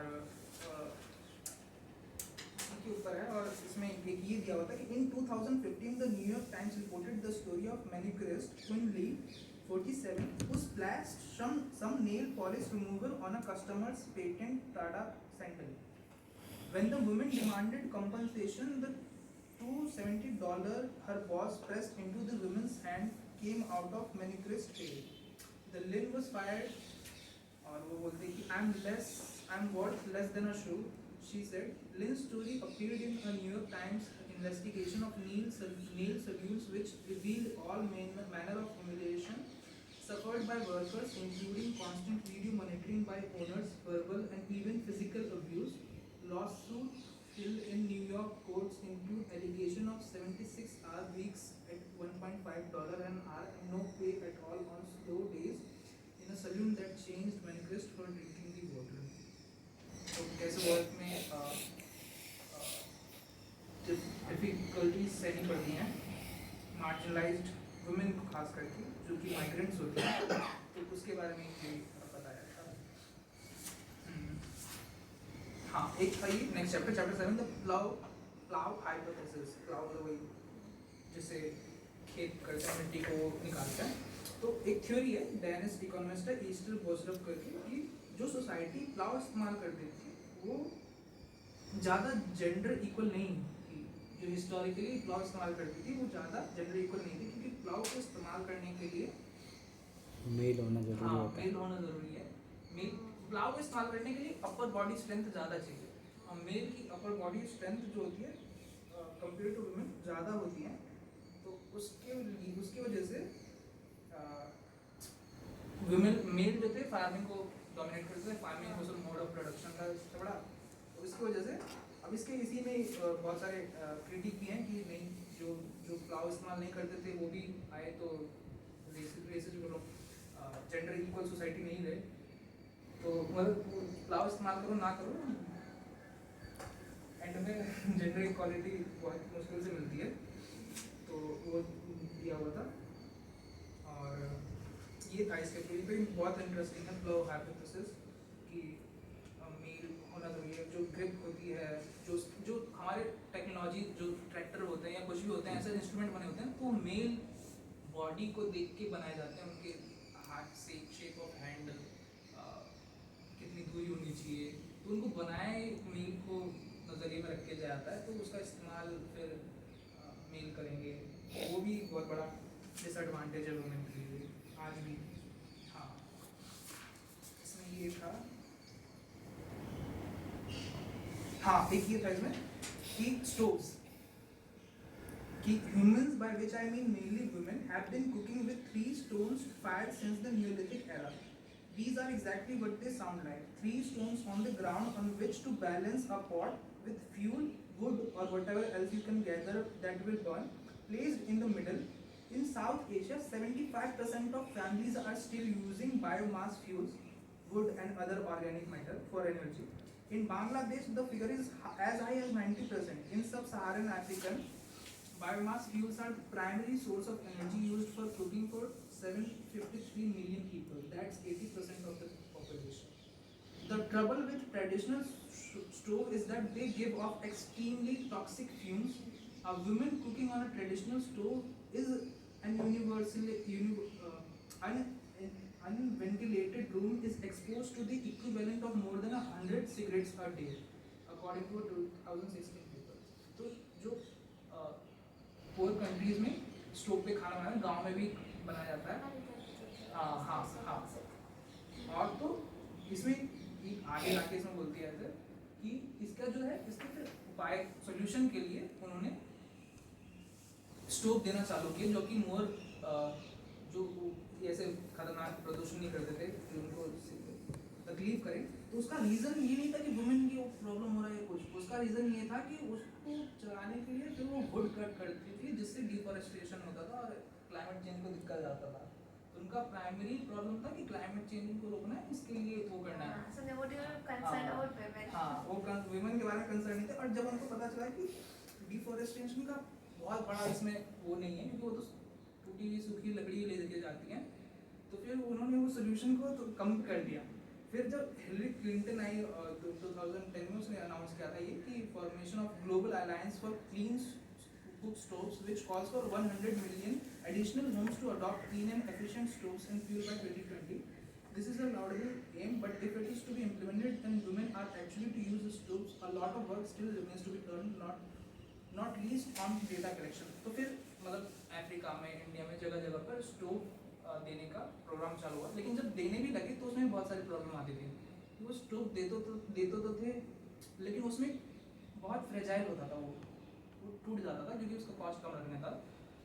के ऊपर है, और इसमें एक ये दिया होता है कि in 2015 the New York Times reported the story of manicurist Queen Li 47 who splashed some nail polish remover on a customer's patent product center. When the woman demanded compensation, the $270 her boss pressed into the woman's hand came out of manicurist's pay. The Lynn was fired, और वो बोलते कि I'm worth less than a shoe, she said. Lynn's story appeared in a New York Times investigation of nail salons, which revealed all manner of humiliation suffered by workers, including constant video monitoring by owners, verbal and even physical abuse. Lawsuits filed in New York courts include allegation of 76-hour weeks at $1.5 an hour and no pay at all on slow days in a saloon that changed manicurists for drinking the water. तो कैसे work में difficulties Sahni पड़ती हैं marginalised women को, खास करके जो कि माइग्रेंट्स होते हैं, तो उसके बारे में ये बताया था। हाँ, एक था ये next chapter 7 the plough hypothesis. Plough मतलब वही जिससे खेत करते हैं, मिट्टी को निकालते हैं। तो एक थ्योरी है, डेनिस इकोनॉमिस्ट है ईस्टर बोसरफ करके, कि जो सोसाइटी प्लाउ इस्तेमाल करती थी वो ज़्यादा जेंडर इक्वल नहीं थी। जो हिस्टोरिकली प्लाउ इस्तेमाल करती थी वो ज़्यादा जेंडर इक्वल नहीं थी, क्योंकि प्लाउ को इस्तेमाल करने के लिए मेल होना जरूरी होता है। मेल होना ज़रूरी है। मेल प्लाउ को इस्तेमाल करने के लिए अपर बॉडी स्ट्रेंथ ज़्यादा चाहिए, और मेल की अपर बॉडी स्ट्रेंथ जो होती है कंपेयर टू वुमेन ज़्यादा होती है। तो उसकी वजह से मेल जो थे फार्मिंग को डोमिनेट करते थे, farming was mode of production का सबसे बड़ा। तो इसकी वजह से अब इसके इसी में बहुत सारे क्रिटिक भी हैं कि नहीं, जो प्लाउ इस्तेमाल नहीं करते थे वो भी आए, तो रेसिस बोलो जेंडर इक्वल सोसाइटी नहीं रहे। तो मतलब प्लाउ इस्तेमाल करो ना करो, एंड में जेंडर इक्वालिटी बहुत मुश्किल से मिलती है। तो वो दिया हुआ था, और ये था इसके पूरी पे बहुत इंटरेस्टिंग है प्लाउ हाइपोथेसिस कि मेल होना ज़रूरी है। जो ग्रिप होती है, जो हमारे टेक्नोलॉजी जो ट्रैक्टर होते हैं या कुछ भी होते हैं, ऐसे इंस्ट्रूमेंट बने होते हैं, तो मेल बॉडी को देख के बनाए जाते हैं, उनके हाथ से शेप ऑफ हैंड कितनी दूरी होनी चाहिए, तो उनको बनाए मेल को नज़रिए में रख के जाता है, तो उसका इस्तेमाल फिर मेल करेंगे। वो भी बहुत बड़ा डिसएडवांटेज है वुमेन के लिए आज भी। हाँ, इसमें ये था। हाँ, एक ये था इसमें कि stoves humans, by which I mean mainly women, have been cooking with 3 stones fired since the Neolithic era. These are exactly what they sound like: 3 stones on the ground on which to balance a pot with fuel, wood, or whatever else you can gather that will burn, placed in the middle. In South Asia, 75% of families are still using biomass fuels, wood and other organic matter, for energy. In Bangladesh, the figure is as high as 90%. In sub-Saharan Africa, biomass fuels are the primary source of energy used for cooking for 753 million people. That's 80% of the population. The trouble with traditional stove is that they give off extremely toxic fumes. A woman cooking on a traditional stove is an unventilated room is exposed to the equivalent of more than 100 cigarettes a day, according to a 2016 paper. तो जो पोर countries में stove पे खाना बनाना गांव में भी बनाया जाता है। हाँ। और तो इसमें आगे जाके इसमें बोलती है कि इसका जो है इसके फिर उपाय सोल्यूशन के लिए उन्होंने स्टोव देना चालू किया, जो कि मोर जो ऐसे खतरनाक प्रदूषण नहीं करते थे जो उनको तकलीफ करे। तो उसका रीज़न ये नहीं था कि वुमेन की प्रॉब्लम हो रहा है कुछ, उसका रीज़न ये था कि उसको चलाने के लिए फिर वो वुड कट करती थी, जिससे डिफॉरेस्टेशन होता था और क्लाइमेट चेंज को दिक्कत जाता था। तो उनका प्राइमरी प्रॉब्लम था कि क्लाइमेट चेंज को रोकना है, इसके लिए वो करना है। So they were concerned about women. हाँ, वो वुमेन के बारे में कंसर्न नहीं थे। और जब उनको पता चला कि डिफॉरेस्टेशन का बहुत बड़ा इसमें वो नहीं है, क्योंकि वो तो टूटी हुई सूखी लकड़ी ले के जाती हैं, तो फिर उन्होंने वो सोल्यूशन को तो कम कर दिया। फिर जब हिलरी क्लिंटन आई 2010 में, उसने अनाउंस किया था ये कि formation of global alliance for clean cook stoves, which calls for 100 million additional homes to adopt clean and efficient stoves and fuel by 2020. This is a laudable aim, but if it is to be implemented and women are actually to use the stoves, a lot of work still remains to be done, not least on data collection. तो फिर मतलब Africa में, India में जगह जगह पर stove देने का प्रोग्राम चालू हुआ, लेकिन जब देने भी लगे तो उसमें बहुत सारी प्रॉब्लम आती थी। वो स्टोव देते तो थे, लेकिन उसमें बहुत फ्रेजाइल होता था, वो टूट जाता था क्योंकि उसका कॉस्ट कम रखने था।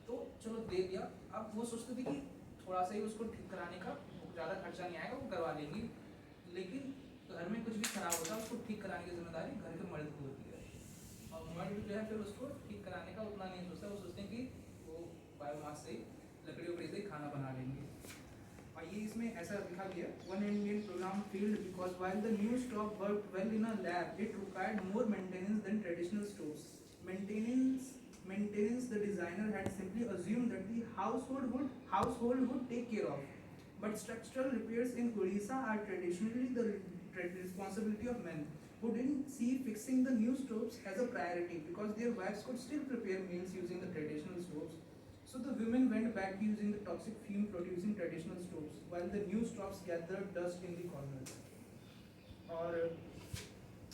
तो चलो दे दिया। अब वो सोचते थे कि थोड़ा सा ही उसको ठीक कराने का ज़्यादा खर्चा नहीं आएगा, वो करवा लेंगी, लेकिन घर में कुछ भी खराब होता है उसको ठीक कराने की जिम्मेदारी घर के मर्द की होती है। और मर्द जो है फिर उसको ठीक कराने का उतना नहीं सोचता, वो सोचते हैं कि वो बायोमास से लकड़ी वकड़ी से खाना बना लेंगे। और ये इसमें ऐसा लिखा गया, one Indian programme failed because while the new stove worked well in a lab, it required more maintenance than traditional stoves. Maintenance the designer had simply assumed that the household would take care of, but structural repairs in Odisha are traditionally the responsibility of men, who didn't see fixing the new stoves as a priority because their wives could still prepare meals using the traditional stoves. So the women went back to using the toxic fume producing traditional stoves, while the new stoves gathered dust in the corners. और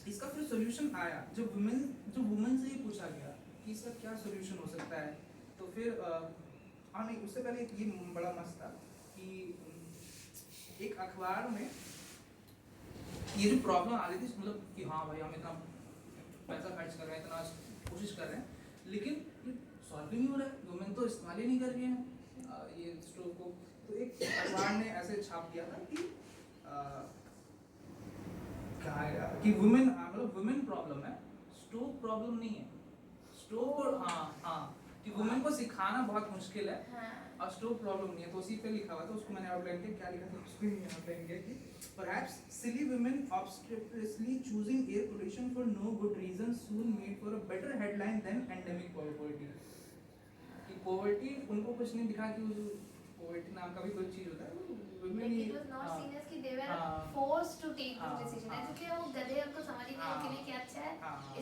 इसका फिर solution आया जब women से ही पूछा गया कि इसका क्या सोल्यूशन हो सकता है। तो फिर हाँ नहीं, उससे पहले ये बड़ा मस्त था कि एक अखबार में ये जो प्रॉब्लम आ रही थी, मतलब कि हाँ भाई हम इतना पैसा खर्च कर रहे हैं, इतना कोशिश कर रहे हैं, लेकिन ये सॉल्व भी नहीं हो रहा है, वुमेन तो इस्तेमाल ही नहीं कर रही हैं ये स्टोव को। तो एक अखबार ने ऐसे छाप दिया था कि कि वुमेन मतलब वुमेन प्रॉब्लम है, स्टोव प्रॉब्लम नहीं है। स्टोव को कि वुमेन को सिखाना बहुत मुश्किल है और स्टोव प्रॉब्लम नहीं है। तो उसी पे लिखा हुआ था, उसको मैंने आउटलाइन किया, क्या लिखा था उसको ही आउटलाइन किया कि perhaps silly women obstreperously choosing air pollution for no good reason soon made for a better headline than endemic poverty. कि poverty उनको कुछ नहीं दिखा कि poverty नाम का भी कोई चीज होता है, women it was not seen as कि they were forced to take this decision, क्योंकि वो गधे उनको समझ ही नहीं उनके लिए क्या अच्छा है,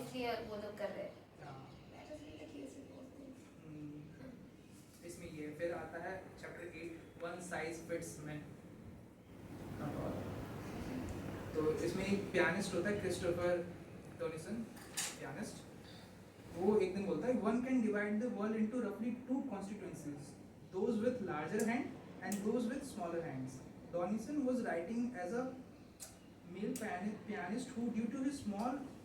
इसलिए वो लोग कर रहे हैं। That was the case with those things. इसमें ये फिर आता है chapter 8, one size fits men. तो इसमें एक पियानिस्ट होता है क्रिस्टोफर डोनिसन, पियानिस्ट। वो एक दिन बोलता है, one can divide the world into roughly 2 constituencies, those with larger hand and those with smaller hands. Donison was writing as a male pianist who, due to his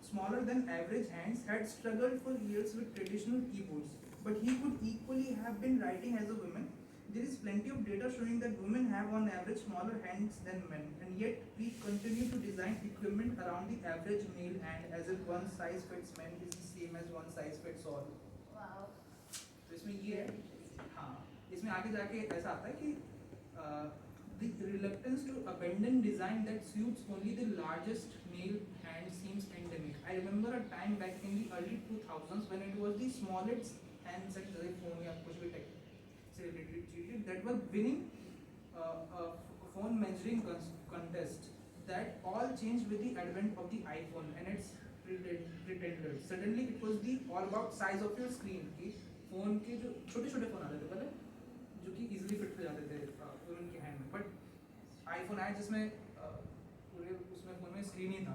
smaller than average hands had struggled for years with traditional keyboards, but he could equally have been writing as a woman. There is plenty of data showing that women have on average smaller hands than men, and yet we continue to design equipment around the average male hand as if one size fits men is the same as one size fits all. Wow. तो इसमें ये है, हाँ, इसमें आगे जाके ऐसा आता है कि the reluctance to abandon design that suits only the largest male hand seems endemic. I remember a time back in the early 2000s when it was the smallest handset, जैसे phone या कुछ भी tech से related चीजें that were winning a phone measuring contest. That all changed with the advent of the iPhone and its pretenders. Suddenly it was the all about size of your screen. कि phone के जो छोटे-छोटे phone आते थे पहले, जो कि easily fit हो जाते थे उनके hand में, but iPhone आया जिसमें पूरे उसमें phone में screen ही था,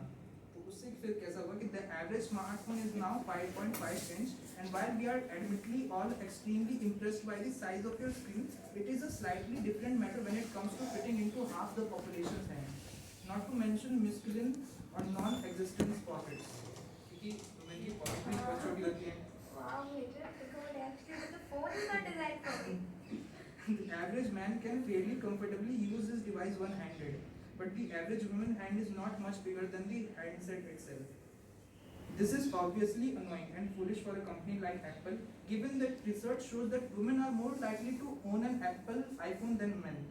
तो उससे फिर कैसा हुआ कि the average smartphone is now 5.5 inch, and while we are admittedly all extremely impressed by the size of your screen, it is a slightly different matter when it comes to fitting into half the population's hand. Not to mention masculine or non-existent pockets, क्योंकि women की pocket भी बहुत छोटी होती हैं. Wow, Major, actually the phone is not designed for me. The average man can fairly comfortably use his device one-handed, but the average woman hand is not much bigger than the handset itself. This is obviously annoying and foolish for a company like Apple, given that research shows that women are more likely to own an Apple iPhone than men.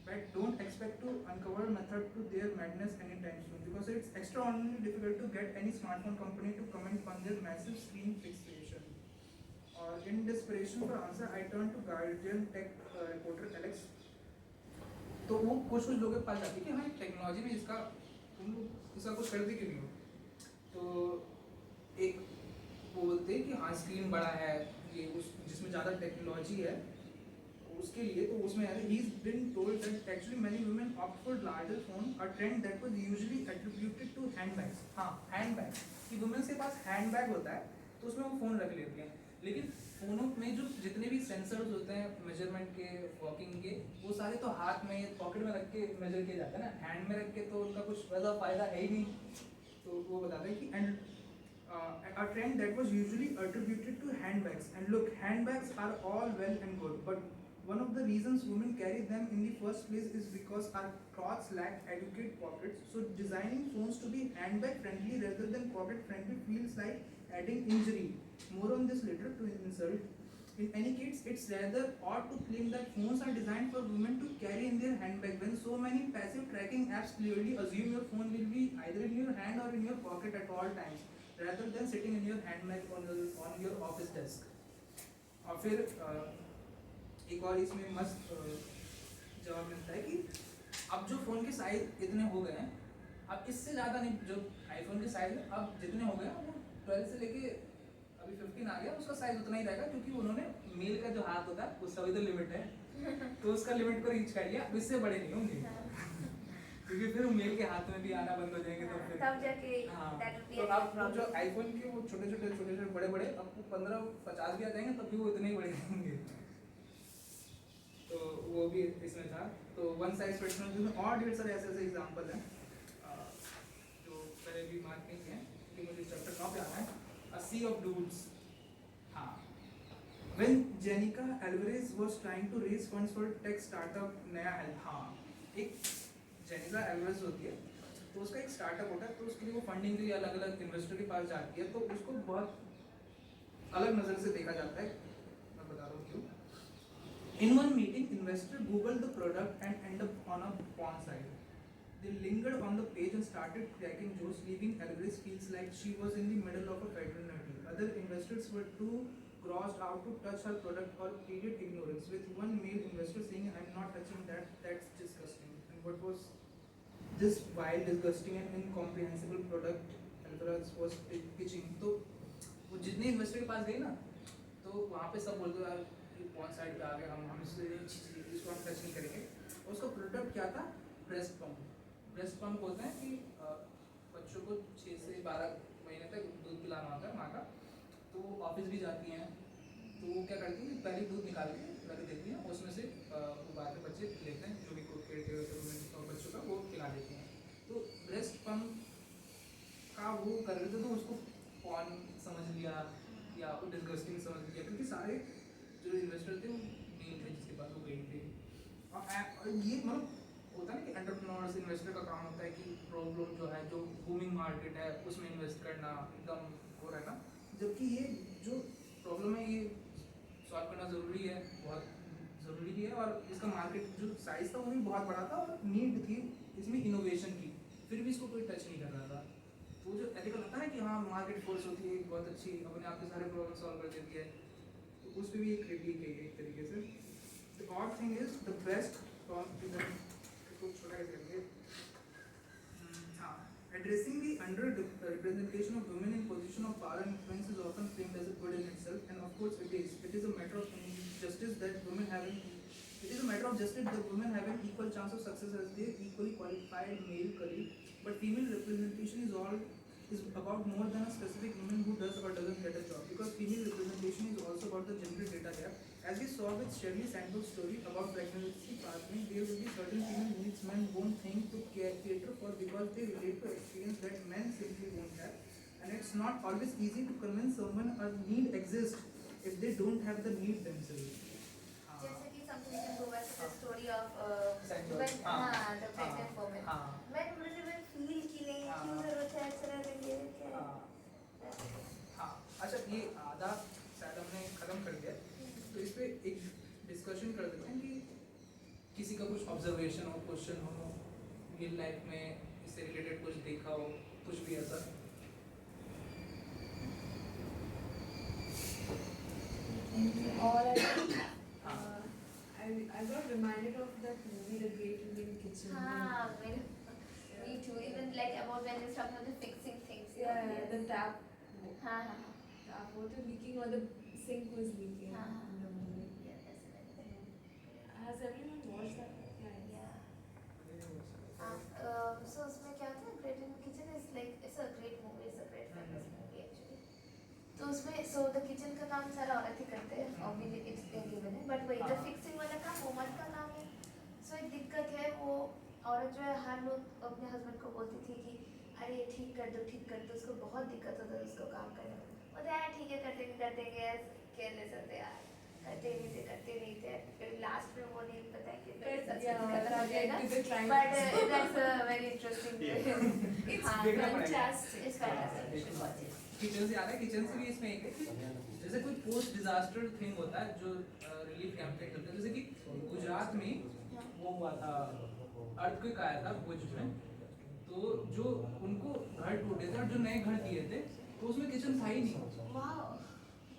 But don't expect to uncover a method to their madness anytime soon, because it's extraordinarily difficult to get any smartphone company to comment on their massive screen fixation. Or in desperation for answer, I turned to Guardian tech reporter Alex. तो वो कुछ लोगों के पास जाती है कि हाँ technology में इसका तुम लोग इसका कुछ करते क्यों नहीं हो, तो एक वो बोलते हैं कि हाँ स्क्रीन बड़ा है, ये उस जिसमें ज़्यादा टेक्नोलॉजी है उसके लिए, तो उसमें he's been told that actually many women opt for larger phone, a trend that was usually attributed to handbags. हाँ handbag, कि women के पास handbag होता है तो उसमें वो फ़ोन रख लेती हैं, लेकिन फ़ोनों में जो जितने भी सेंसर्स होते हैं मेजरमेंट के वॉकिंग के, वो सारे तो हाथ में पॉकेट में रख के मेजर किए जाते हैं ना, हैंड में रख के तो उनका कुछ ज़्यादा फ़ायदा है ही नहीं. तो वो बताते हैं कि and a trend that was usually attributed to handbags. And look, handbags are all well and good, but one of the reasons women carry them in the first place is because our clothes lack adequate pockets. So designing phones to be handbag friendly rather than pocket friendly feels like adding injury. More on this later to insult. In any case, it's rather odd to claim that phones are designed for women to carry in their handbag when so many passive tracking apps clearly assume your phone will be either in your hand or in your pocket at all times, rather than sitting in your handbag on your office desk. और फिर एक और इसमें मस्त जवाब मिलता है कि अब जो फ़ोन के साइज इतने हो गए हैं, अब इससे ज़्यादा नहीं, जो आईफोन के साइज अब जितने हो गए हैं वो 12 से लेके अभी 15 आ गया, उसका साइज उतना ही रहेगा, क्योंकि उन्होंने मेल का जो हाथ होता है उसका भी तो लिमिट है, तो उसका लिमिट को रीच कर लिया, अब इससे बड़े नहीं होंगे. क्योंकि फिर मेल के हाथ में भी आना बंद हो जाएंगे, तो फिर तब जाके that will be तो a आप problem. जो आईफोन के वो छोटे बड़े आपको 15-50 भी आ जाएंगे तब भी वो इतने ही बड़े होंगे. तो वो भी इसमें था. तो वन साइज फिट्स नॉट, और ढेर सारे ऐसे एग्जांपल हैं जो पहले भी मार्क नहीं हैं कि मुझे चैप्टर 9 पे आना है. A sea of dudes. हाँ, when Jenica Alvarez was trying to raise funds for tech startup नया हेल्थ, हाँ एक जेनिका एल्वेज होती है, तो उसका एक स्टार्टअप होता है, तो उसके लिए वो फंडिंग के लिए अलग अलग इन्वेस्टर के पास जाती है, तो उसको बहुत अलग नज़र से देखा जाता है. मैं बता रहा हूँ क्यों. In one meeting, investor googled the product and ended up on a porn site. They lingered on the page and started cracking jokes, leaving Alvarez feels like she was in the middle of a fraternity. Other investors were too grossed out to touch her product or pleaded ignorance, with one male investor saying, "I'm not touching that, that's disgusting." And what was this vile, disgusting and incomprehensible product Alvarez was pitching? तो वो जितने investor के पास गए ना, तो वहाँ पे सब बोलते यार पॉन साइड पे आ गए, हम इसको हम टच नहीं करेंगे. उसका प्रोडक्ट क्या था? Breast pump. ब्रेस्ट पंप होता है कि बच्चों को 6 से 12 महीने तक दूध पिलाना होता है माँ का, तो वो ऑफिस भी जाती हैं, तो वो क्या करती हैं, पहले दूध निकाल के रख देती हैं, उसमें से वो बाद में बच्चे लेते हैं, जो भी केयर टेकर बच्चों का वो पिला देती हैं. तो ब्रेस्ट पंप का का वो कर रहे थे तो उसको पॉन समझ लिया या डिस्गस्टिंग समझ लिया, क्योंकि सारे जो इन्वेस्टर थे वो मेल थे जिसके पास वो गई थे। और ये मतलब होता है ना कि एंटरप्रेन्योर्स इन्वेस्टर का काम होता है कि प्रॉब्लम जो है, जो बूमिंग मार्केट है उसमें इन्वेस्ट करना एकदम हो रहना, जबकि ये जो प्रॉब्लम है ये सॉल्व करना ज़रूरी है, बहुत ज़रूरी भी है। और इसका मार्केट जो साइज़ था वो भी बहुत बड़ा था और नीड थी इसमें इनोवेशन की, फिर भी इसको कोई टच नहीं कर रहा था। तो जो एथिकल होता है कि हाँ मार्केट फोर्स होती है बहुत अच्छी, अपने आप के सारे प्रॉब्लम सॉल्व कर देती है, तो उस पर भी एक क्रिटिक है एक तरीके से। The odd thing is the best कुछ छोटा कैसे करेंगे, हाँ, addressing the under-representation of women in position of power and influence is often framed as a good in itself, and of course it is. It is a matter of justice that women having, it is a matter of justice that women having equal chance of success as their equally qualified male colleague. But female representation is about more than a specific woman who does or doesn't get a job, because female representation is also about the gender data gap. As we saw with Shirley Sandberg's story about pregnancy pathway, there will be certain female needs men won't think to cater for because they relate to experience that men simply won't have. And it's not always easy to convince someone a need exists if they don't have the need themselves. जैसे कि something can go back to the story of Sandberg. when the pregnant woman. हाँ मैं मुझे feel कि नहीं क्यों जरूरत है ऐसा रहने की क्या है? हाँ, अच्छा ये आधा शायद हमने खत्म कर दिया, तो इस पे एक डिस्कशन कर देते हैं कि किसी का कुछ ऑब्जर्वेशन हो, क्वेश्चन हो, रियल लाइफ में इससे रिलेटेड कुछ देखा हो, कुछ भी ऐसा। All हाँ I got reminded of that movie, The Great Indian Kitchen. हाँ, me too. Even like about when he's talking about the fixing things. Yeah, the tap हाँ हाँ water leaking or the sink was leaking हाँ. in the movie. Yeah, that's amazing. Has everyone watched that? Yeah. So उसमें क्या होता है? Great Indian Kitchen is like it's a great movie, it's a great feminist movie actually. तो उसमें so the kitchen का काम सारा औरत ही करते हैं, obviously it's their given है, but वही the fixing वाला काम वो मर्द का काम है. So एक दिक्कत है, वो औरत जो है हर लोग अपने हस्बैंड को बोलती थी कि अरे ये ठीक कर दो, उसको बहुत दिक्कत होता है उसको काम करने में. बोलते यार ठीक है कर देंगे केयरलेस होते यार, करते नहीं थे, फिर लास्ट में वो नहीं पता है कि but that's a very interesting It's हाँ, fantastic. it's fantastic, you should watch it. Kitchen से आ रहा है, किचन से भी इसमें एक है कि जैसे कोई पोस्ट डिजास्टर थिंग होता है जो रिलीफ कैंपेन करते हैं, जैसे कि गुजरात में वो हुआ था, अर्थक्वेक आया था भुज में, तो जो उनको घर टूटे थे और जो नए घर दिए थे तो उसमें किचन था ही नहीं। Wow,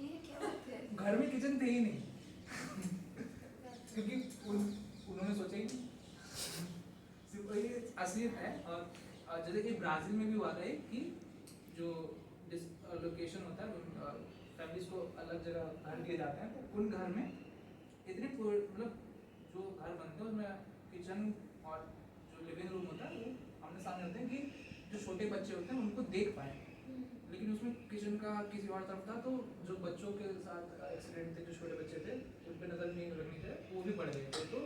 ये क्या बात है? घर में किचन थे ही नहीं क्योंकि उन्होंने सोचा ही नहीं। सिर्फ ये असलियत है। और जैसे कि ब्राज़ील में भी हुआ था कि जो लोकेशन होता है फैमिलीज को अलग जगह घर दिए जाते हैं, तो उन घर में इतने मतलब जो घर बनते हैं उसमें किचन और जो लिविंग रूम होता है वो आमने सामने होते हैं कि जो छोटे बच्चे होते हैं उनको देख पाए, लेकिन उसमें किचन का किसी और तरफ था, तो जो बच्चों के साथ एक्सीडेंट थे, जो छोटे बच्चे थे उन पर नज़र नहीं रखनी थे, वो भी पड़ गए थे। तो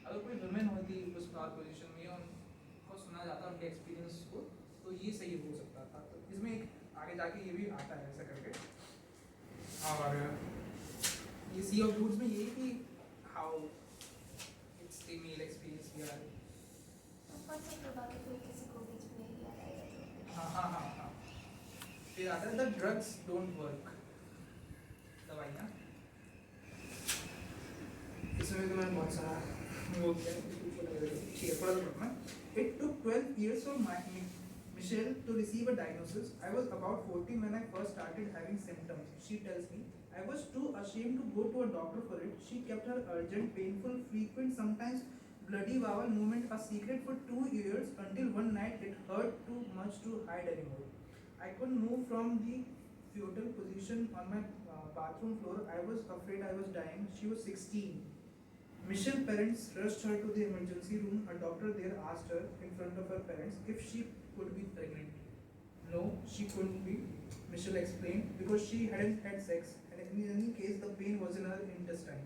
अगर कोई वुमेन होती उस पोजीशन में और उनको सुना जाता उनके एक्सपीरियंस को, तो ये सही हो सकता था। तो इसमें एक आगे जाके ये भी आता है ऐसा करके। और ये सी ऑफ डूड्स में ये कि how it's the male experience भी आ रहा है। ऊपर से प्रभा के कोई किसी को बीच में नहीं आ रहा है। हाँ। फिर आता है द ड्रग्स डोंट वर्क, दवाइयाँ। इसमें तो मैंने बहुत सारा वो किया, ठीक है थोड़ा सा पढ़ना। It took 12 years for Michelle to receive a diagnosis. I was about 14 when I first started having symptoms. She tells me, I was too ashamed to go to a doctor for it. She kept her urgent, painful, frequent, sometimes bloody bowel movement a secret for 2 years until one night it hurt too much to hide anymore. I couldn't move from the fetal position on my bathroom floor. I was afraid I was dying. She was 16. Michelle's parents rushed her to the emergency room. A doctor there asked her in front of her parents if she could be pregnant. No, she couldn't be, Michelle explained, because she hadn't had sex, and in any case the pain was in her intestine.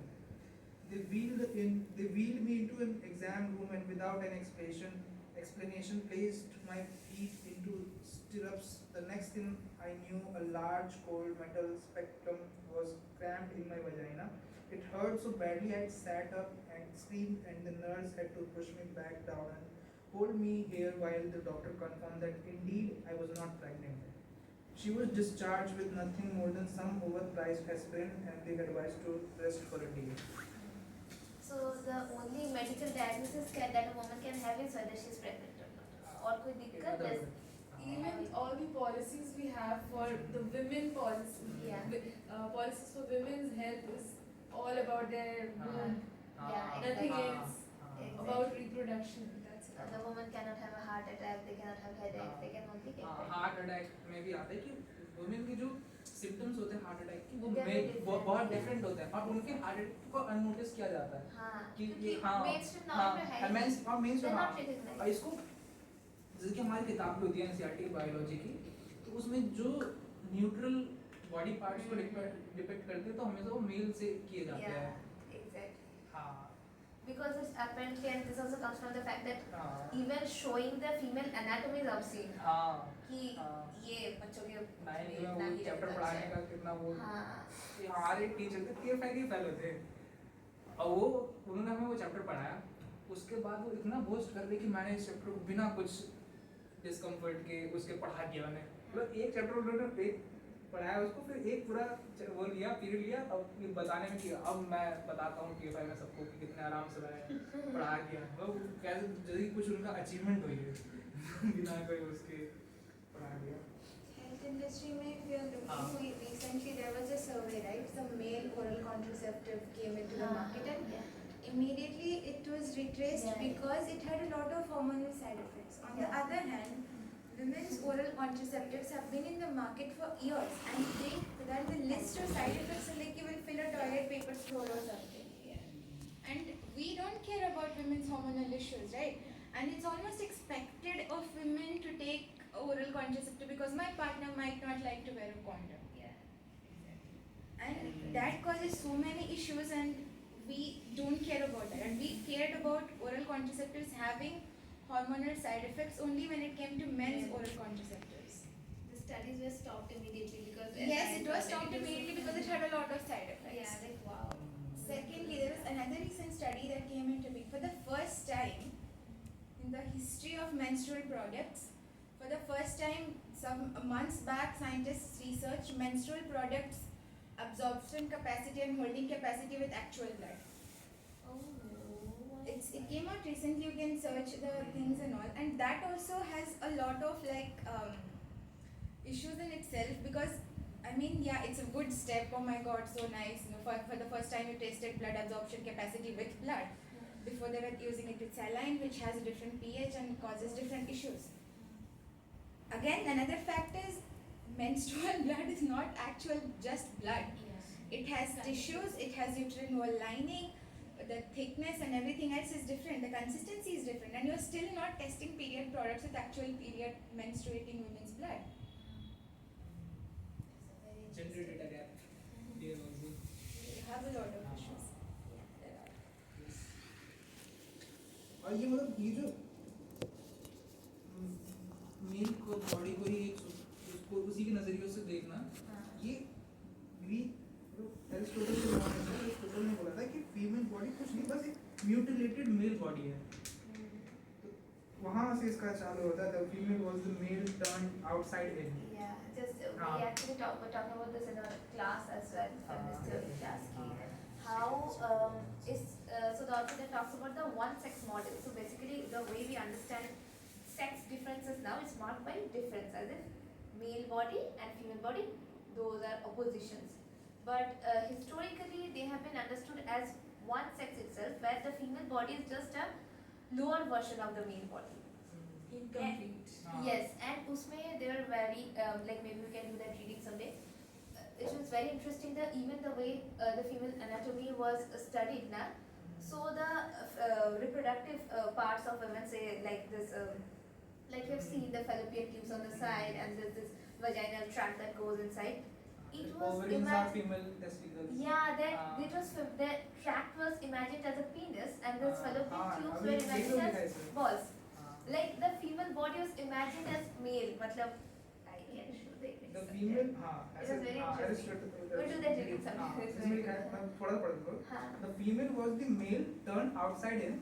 They wheeled me into an exam room and without an explanation placed my feet into syrups. The next thing I knew, a large cold metal spectrum was crammed in my vagina. It hurt so badly I sat up and screamed, and the nurse had to push me back down and hold me here while the doctor confirmed that indeed I was not pregnant. She was discharged with nothing more than some overpriced aspirin and the advice to rest for a day. So the only medical diagnosis that a woman can have is whether she's pregnant or not. और कोई दिक्कत है? Even all the policies we have for the women policy, Yeah. policies for women's health is all about their womb. Yeah, Nothing exactly. else Exactly. about reproduction. That's it. The woman cannot have a heart attack, they cannot have headache, they can only get pregnant. Heart attack में भी आता है कि women के जो symptoms होते हैं heart attack के वो They are very बहुत different, डिफरेंट होते हैं और उनके हार्ट अटैक को अननोटिस किया जाता है हाँ, कि क्योंकि ये हाँ mainstream norm में है ही मेंस और मेंस They're हाँ not recognized. और इसको जैसे कि हमारी किताब में होती है एनसीईआरटी बायोलॉजी की तो उसमें जो न्यूट्रल बॉडी पार्ट्स को डिपिक्ट करते हैं तो हमेशा वो मेल से किए जाते हैं Yeah, exactly. हाँ Because it's apparently, and this also comes from the fact that हाँ even showing the female anatomy is obscene. हाँ कि हाँ। ये बच्चों के नाइन्थ में इतना वो ही चैप्टर रहता पढ़ाने है। का कितना वो हाँ, ये हमारे टीचर थे के फैलो थे और वो उन्होंने हमें वो चैप्टर पढ़ाया उसके बाद वो इतना बोस्ट कर रहे कि मैंने इस चैप्टर को बिना कुछ डिस्कम्फर्ट के उसके पढ़ा दिया मैंने मतलब एक चैप्टर उन्होंने एक पढ़ाया उसको फिर एक पूरा वो लिया पीरियड लिया अब ये बताने में कि अब मैं बताता हूँ टी में सबको कि कितने आराम से मैंने पढ़ा दिया मतलब कैसे जैसे कुछ उनका अचीवमेंट हुई है बिना कोई उसके पढ़ा दिया Health industry में if you are looking, हाँ। recently there was a survey, right? Some male oral contraceptive came into the हाँ, market and yeah. immediately it was retraced Yeah. because it had a lot of hormonal side effects. On the Yeah. other hand, women's oral contraceptives have been in the market for years and they that the list of side effects are like you will fill a toilet paper scroll or something. And we don't care about women's hormonal issues, right? And it's almost expected of women to take oral contraceptive because my partner might not like to wear a condom. Yeah. And that causes so many issues and we don't care about that. And we cared about oral contraceptives having hormonal side effects only when it came to men's Yeah. oral contraceptives. The studies were stopped immediately because Yes, it was stopped immediately because it had a lot of side effects. Yeah, like wow. Secondly, there was another recent study that came into being. For the first time in the history of menstrual products, for the first time some months back, scientists researched menstrual products absorption capacity and holding capacity with actual blood. Oh. It came out recently. You can search the things and all, and that also has a lot of like issues in itself because. I mean, yeah, it's a good step. Oh my God, so nice. You know, for the first time, you tested blood absorption capacity with blood. Before they were using it with saline, which has a different pH and causes different issues. Again, another fact is menstrual blood is not actual just blood. Yes. It has tissues, it has uterine wall lining, the thickness and everything else is different. The consistency is different, and you're still not testing period products with actual period menstruating women's blood. Gender data gap ये also You have a lot of issues. There are. और ये मतलब ये जो mail को body को ही एक उसको उसी के नजरिए से देखना ये ग्रीक एरिस्टोटल के जमाने में एरिस्टोटल ने बोला था कि फीमेल बॉडी कुछ नहीं बस एक म्यूटिलेटेड मेल बॉडी है तो वहाँ से इसका चालू होता है female was the male turn outside in Yeah, just we हाँ. actually were talking about this in our class as well, feminist theory class. हाँ. How so the author that talks about the one-sex model. So basically, the way we understand sex differences now is marked by difference, as if male body and female body, those are oppositions. But historically, they have been understood as one sex itself, where the female body is just a lower version of the male body. Incomplete. Yes, and usme they were very like maybe we can do that reading someday. It was very interesting that even the way the female anatomy was studied now. So the reproductive parts of women, say like this, like you've seen the fallopian tubes on the side, and there's this vaginal tract that goes inside. It was ovaries are female testicles yeah, that it was the tract was imagined as a penis, and the fallopian tubes were imagined as balls. Like the female body was imagined as male, मतलब the female हाँ It was very interesting. What do they do in some cases? इसमें लिखा है मैं थोड़ा पढ़ दूँगा. हाँ. The female was the male turned outside in.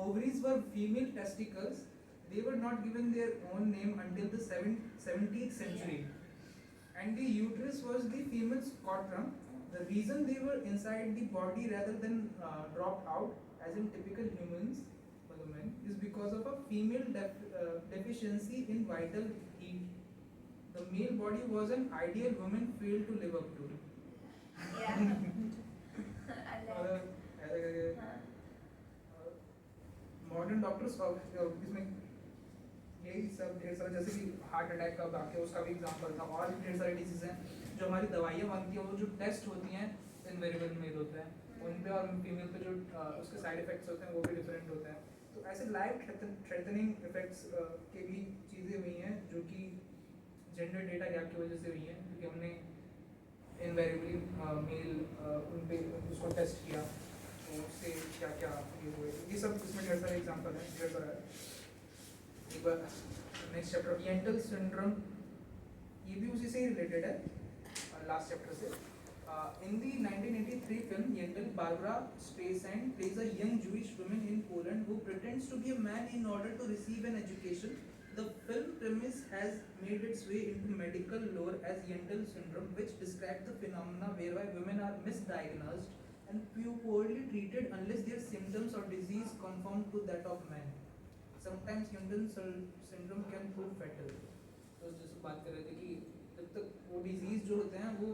Ovaries were female testicles. They were not given their own name until the 17th century. And the uterus was the female scrotum. The reason they were inside the body rather than dropped out, as in typical humans for the men, is because of a female deficiency in vital heat. The male body was an ideal woman failed to live up to. Yeah. I like. हाँ. Modern doctors इसमें यही सब ढेर सारा जैसे कि heart attack का वाक्य उसका भी एग्जांपल था और भी ढेर सारी डिजीज हैं जो हमारी दवाइयाँ बनती हैं वो जो टेस्ट होती हैं इनवेरिएबल मेल होते हैं उन पे और फीमेल पे जो उसके साइड इफेक्ट्स होते हैं वो भी डिफरेंट होते हैं तो ऐसे लाइफ थ्रेटनिंग इफेक्ट्स के भी चीज़ें हुई हैं जो कि जेंडर डेटा गैप की वजह से हुई हैं क्योंकि हमने इनवेरिएबली मेल उन पे उसको टेस्ट किया तो उससे क्या क्या ये हुए ये सब इसमें ढेर सारे एग्जांपल हैं ढेर सारा है एक बार नेक्स्ट चैप्टर येंटल सिंड्रोम ये भी उसी से ही रिलेटेड है लास्ट चैप्टर से in the 1983 film Yentl Barbra Streisand plays a young Jewish woman in Poland who pretends to be a man in order to receive an education. The film premise has made its way into medical lore as Yentl syndrome, which describes the phenomena whereby women are misdiagnosed and poorly treated unless their symptoms or disease conform to that of men. Sometimes Yentl syndrome can prove fatal. तो जैसे बात कर रहे थे कि जब तक वो डिजीज जो होते हैं वो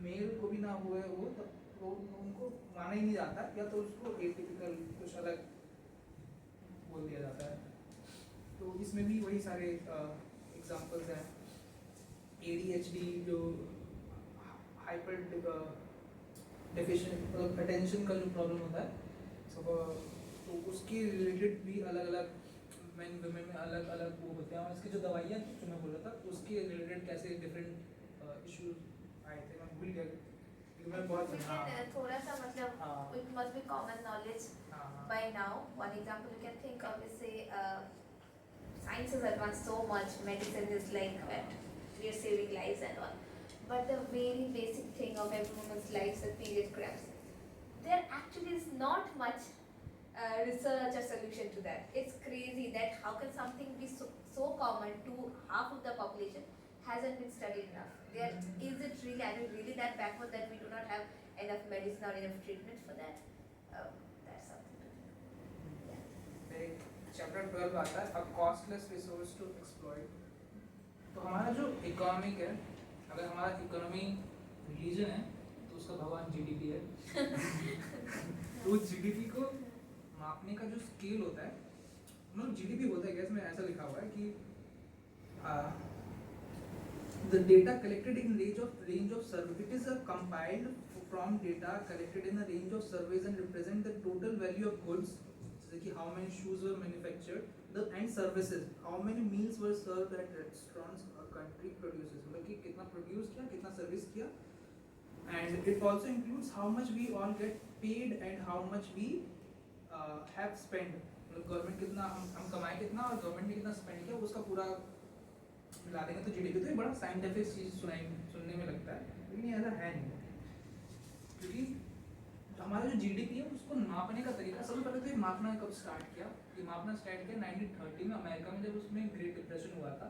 मेल को भी ना हुए वो तब वो उनको माना ही नहीं जाता या तो उसको एटिपिकल कुछ अलग बोल दिया जाता है तो इसमें भी वही सारे एग्जांपल्स हैं ADHD जो हाइपर डेफिशिएंट मतलब अटेंशन का जो प्रॉब्लम होता है सब तो उसके रिलेटेड भी अलग अलग मेन वुमेन में अलग अलग वो होते हैं और इसकी जो दवाइयाँ जो मैं बोल रहा था उसके रिलेटेड कैसे डिफरेंट इश्यूज आए थे मैं भूल गया क्योंकि मैं बहुत We can थोड़ा सा मतलब हाँ. it must be common knowledge हाँ by now. One example you can think of is say science has advanced so much. Medicine is like we are saving lives and all. But the very basic thing of every woman's life is period cramps. There actually is not much research or solution to that. It's crazy that how can something be so common to half of the population hasn't been studied enough. There is it really, are we really that backward that we do not have enough medicine or enough treatment for that? That's something to think. Yeah. मेरे chapter 12 आता है a costless resource to exploit तो हमारा जो economic है अगर हमारा economy religion है तो उसका भगवान GDP है तो GDP को मापने का जो स्केल होता है मतलब GDP होता है क्या इसमें ऐसा लिखा हुआ है कि the data collected in range of survey it is a compiled from data collected in a range of surveys and represent the total value of goods जैसे कि how many shoes were manufactured and services how many meals were served at restaurants a country produces मतलब कि कितना produce किया कितना service किया and it also includes how much we all get paid and how much we have spent मतलब government कितना हम कमाए कितना और गवर्नमेंट ने कितना स्पेंड किया उसका पूरा मिला देंगे तो GDP तो एक बड़ा साइंटिफिक चीज सुनने में लगता है लेकिन ऐसा है नहीं क्योंकि हमारा जो GDP है उसको नापने का तरीका सबसे पहले तो ये मापना कब स्टार्ट किया ये मापना स्टार्ट किया 1930 में अमेरिका में जब उसमें ग्रेट डिप्रेशन हुआ था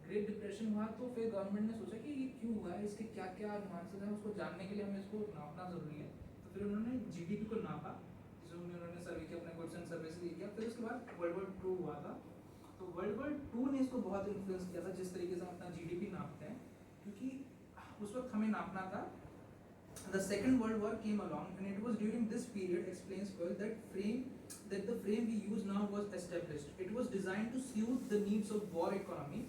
ग्रेट डिप्रेशन हुआ तो फिर गवर्नमेंट ने सोचा कि ये क्यों हुआ है इसके क्या क्या नुआंसेस हैं उसको जानने के लिए हमें इसको नापना ज़रूरी है तो फिर उन्होंने GDP को नापा जिसमें उन्होंने सर्वे किया अपने गुड्स एंड सर्विसेज किया फिर उसके बाद वर्ल्ड वॉर 2 हुआ था तो वर्ल्ड वॉर 2 ने इसको बहुत इन्फ्लुएंस किया था जिस तरीके से हम अपना GDP नापते हैं क्योंकि उस वक्त हमें नापना था the second world war came along and it was during this period explains well that the frame we use now was established it was designed to suit the needs of war economy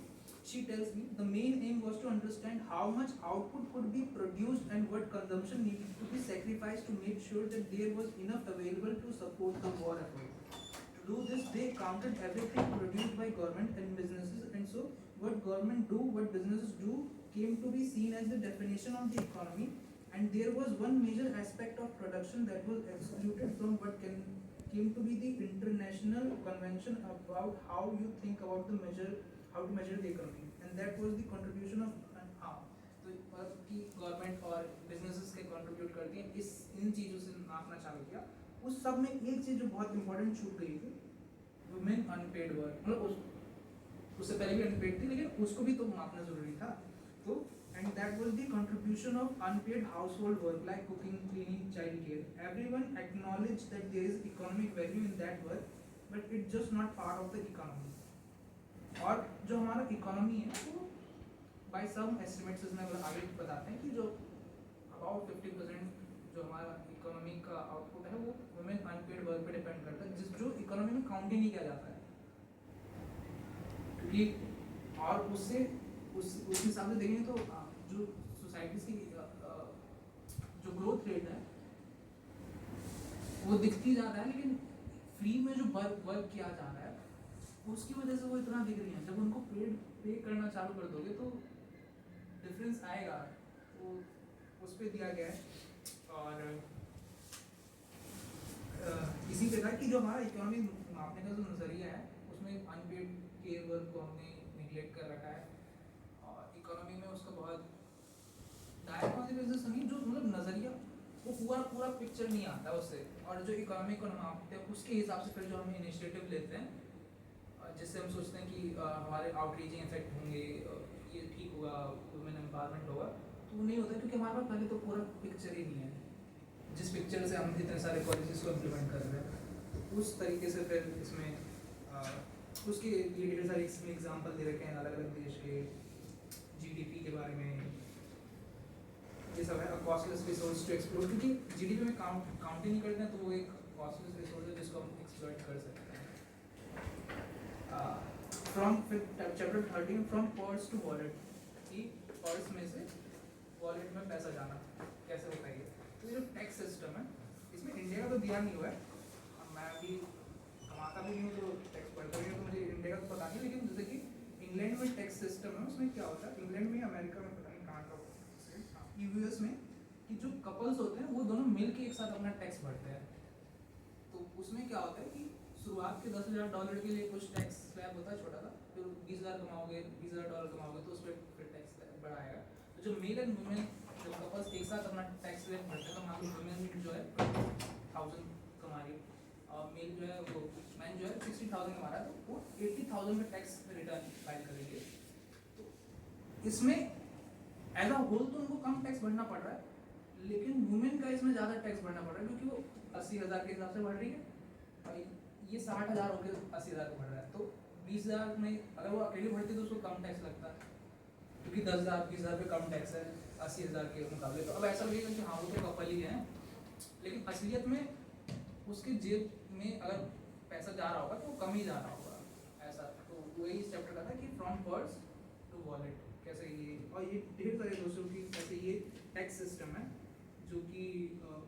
she tells me the main aim was to understand how much output could be produced and what consumption needed to be sacrificed to make sure that there was enough available to support the war effort to do this they counted everything produced by government and businesses and so what government do what businesses do came to be seen as the definition of the economy and there was one major aspect of production that was excluded from what came to be the international convention about how you think about how to measure the economy and and that was the contribution of हाँ तो कि government और businesses के contribute करती हैं इन चीज़ों से नापना चालू किया। उस सब में एक चीज़ जो बहुत इंपॉर्टेंट छूट गई थी, वुमेन अनपेड वर्क, मतलब उससे पहले भी अनपेड थी लेकिन उसको भी तो मापना जरूरी था। तो and that was the contribution of unpaid household work like cooking, cleaning, child care. Everyone acknowledged that there is economic value in that work, but it's just not part of the economy. और जो हमारा economy है वो by some estimates इसमें आगे बताते हैं कि जो about 50% जो हमारा इकोनॉमी का आउटपुट है वो वुमेन अनपेड वर्क पे डिपेंड करता है, जिस जो इकोनॉमी में काउंट ही नहीं किया जाता है, क्योंकि और उससे उस हिसाब से देखेंगे तो जो सोसाइटीज की जो ग्रोथ रेट है वो दिखती जा रहा है, लेकिन फ्री में जो वर्क किया जा रहा है उसकी वजह से वो इतना दिख रही है। जब उनको पे करना चालू कर दोगे तो डिफरेंस आएगा, वो उस पर दिया गया है। और इसी तरह की जो हमारा इकोनॉमी मापने का जो नज़रिया है उसमें अनपेड केयर वर्क को हमने निगलेक्ट कर रखा है, और इकोनॉमी में उसका बहुत डायरेक्ट कॉन्सिक्वेंसेस नहीं, जो मतलब नज़रिया वो पूरा पिक्चर नहीं आता उससे। और जो इकोनॉमी को मापते हैं उसके हिसाब से फिर जो हम इनिशिएटिव लेते हैं, जिससे हम सोचते हैं कि हमारे आउटरीचिंग इफेक्ट होंगे, ये ठीक होगा, वुमेन एम्पावरमेंट होगा, तो नहीं होता क्योंकि हमारे पास पहले तो पूरा पिक्चर ही नहीं है जिस पिक्चर से हम इतने सारे पॉलिसीज को इम्प्लीमेंट कर रहे हैं। तो उस तरीके से फिर इसमें उसके लिए ढेर सारे इसमें एग्जाम्पल दे रखे हैं अलग अलग देश के जीडीपी के बारे में। ये सब है कॉस्टलेस रिसोर्स टू एक्सप्लोर, क्योंकि जीडीपी में काउंट ही नहीं करते हैं तो वो एक कॉस्टलेस रिसोर्स है जिसको हम एक्सप्लॉइट कर सकते हैं। From chapter 13 from purse to wallet, कि पर्स में से वॉलेट में पैसा जाना कैसे होता है। तो ये जो टैक्स सिस्टम है इसमें इंडिया का तो दिया नहीं हुआ है, मैं अभी कमाता भी नहीं हूँ तो टैक्स पढ़ता भी नहीं, तो मुझे इंडिया का तो पता नहीं, लेकिन जैसे कि इंग्लैंड में टैक्स सिस्टम है उसमें क्या होता है, इंग्लैंड में अमेरिका में पता नहीं कहाँ का, यूएस में, कि जो कपल्स होते हैं वो दोनों मिल के एक साथ अपना टैक्स भरते हैं। तो उसमें क्या होता है कि शुरुआत के $10,000 के लिए कुछ टैक्स स्लैब होता है छोटा सा, फिर $20,000 कमाओगे तो उस पर फिर टैक्स बढ़ाएगा। तो जो मेल एंड वुमेन जब कपल्स एक साथ अपना टैक्स स्लैब भरते हैं तो मान लो वुमेन जो है 1000 कमा रही है और मेल जो है वो मैन जो है 60,000 कमा रहा है, तो वो 80,000 में टैक्स रिटर्न फाइल करेंगे। तो इसमें एज अ होल तो उनको कम टैक्स भरना पड़ रहा है, लेकिन वुमेन का इसमें ज़्यादा टैक्स भरना पड़ रहा है क्योंकि वो 80,000 के हिसाब से भर रही है और ये 60,000 होकर 80,000 को भर रहा है। तो 20,000 में अगर वो अकेले भरती तो उसको कम टैक्स लगता है, क्योंकि 10,000 20,000 पे कम टैक्स है 80,000 के मुकाबले। तो अब ऐसा लगेगा कि हाँ वो तो कपल ही है, लेकिन असलियत में उसके जेब में अगर पैसा जा रहा होगा तो वो कम ही जा रहा होगा ऐसा। तो वही इस चैप्टर का था कि फ्रॉम पर्स टू वॉलेट कैसे ये, और ये ढेर सारे दोस्तों की कैसे ये टैक्स सिस्टम है जो कि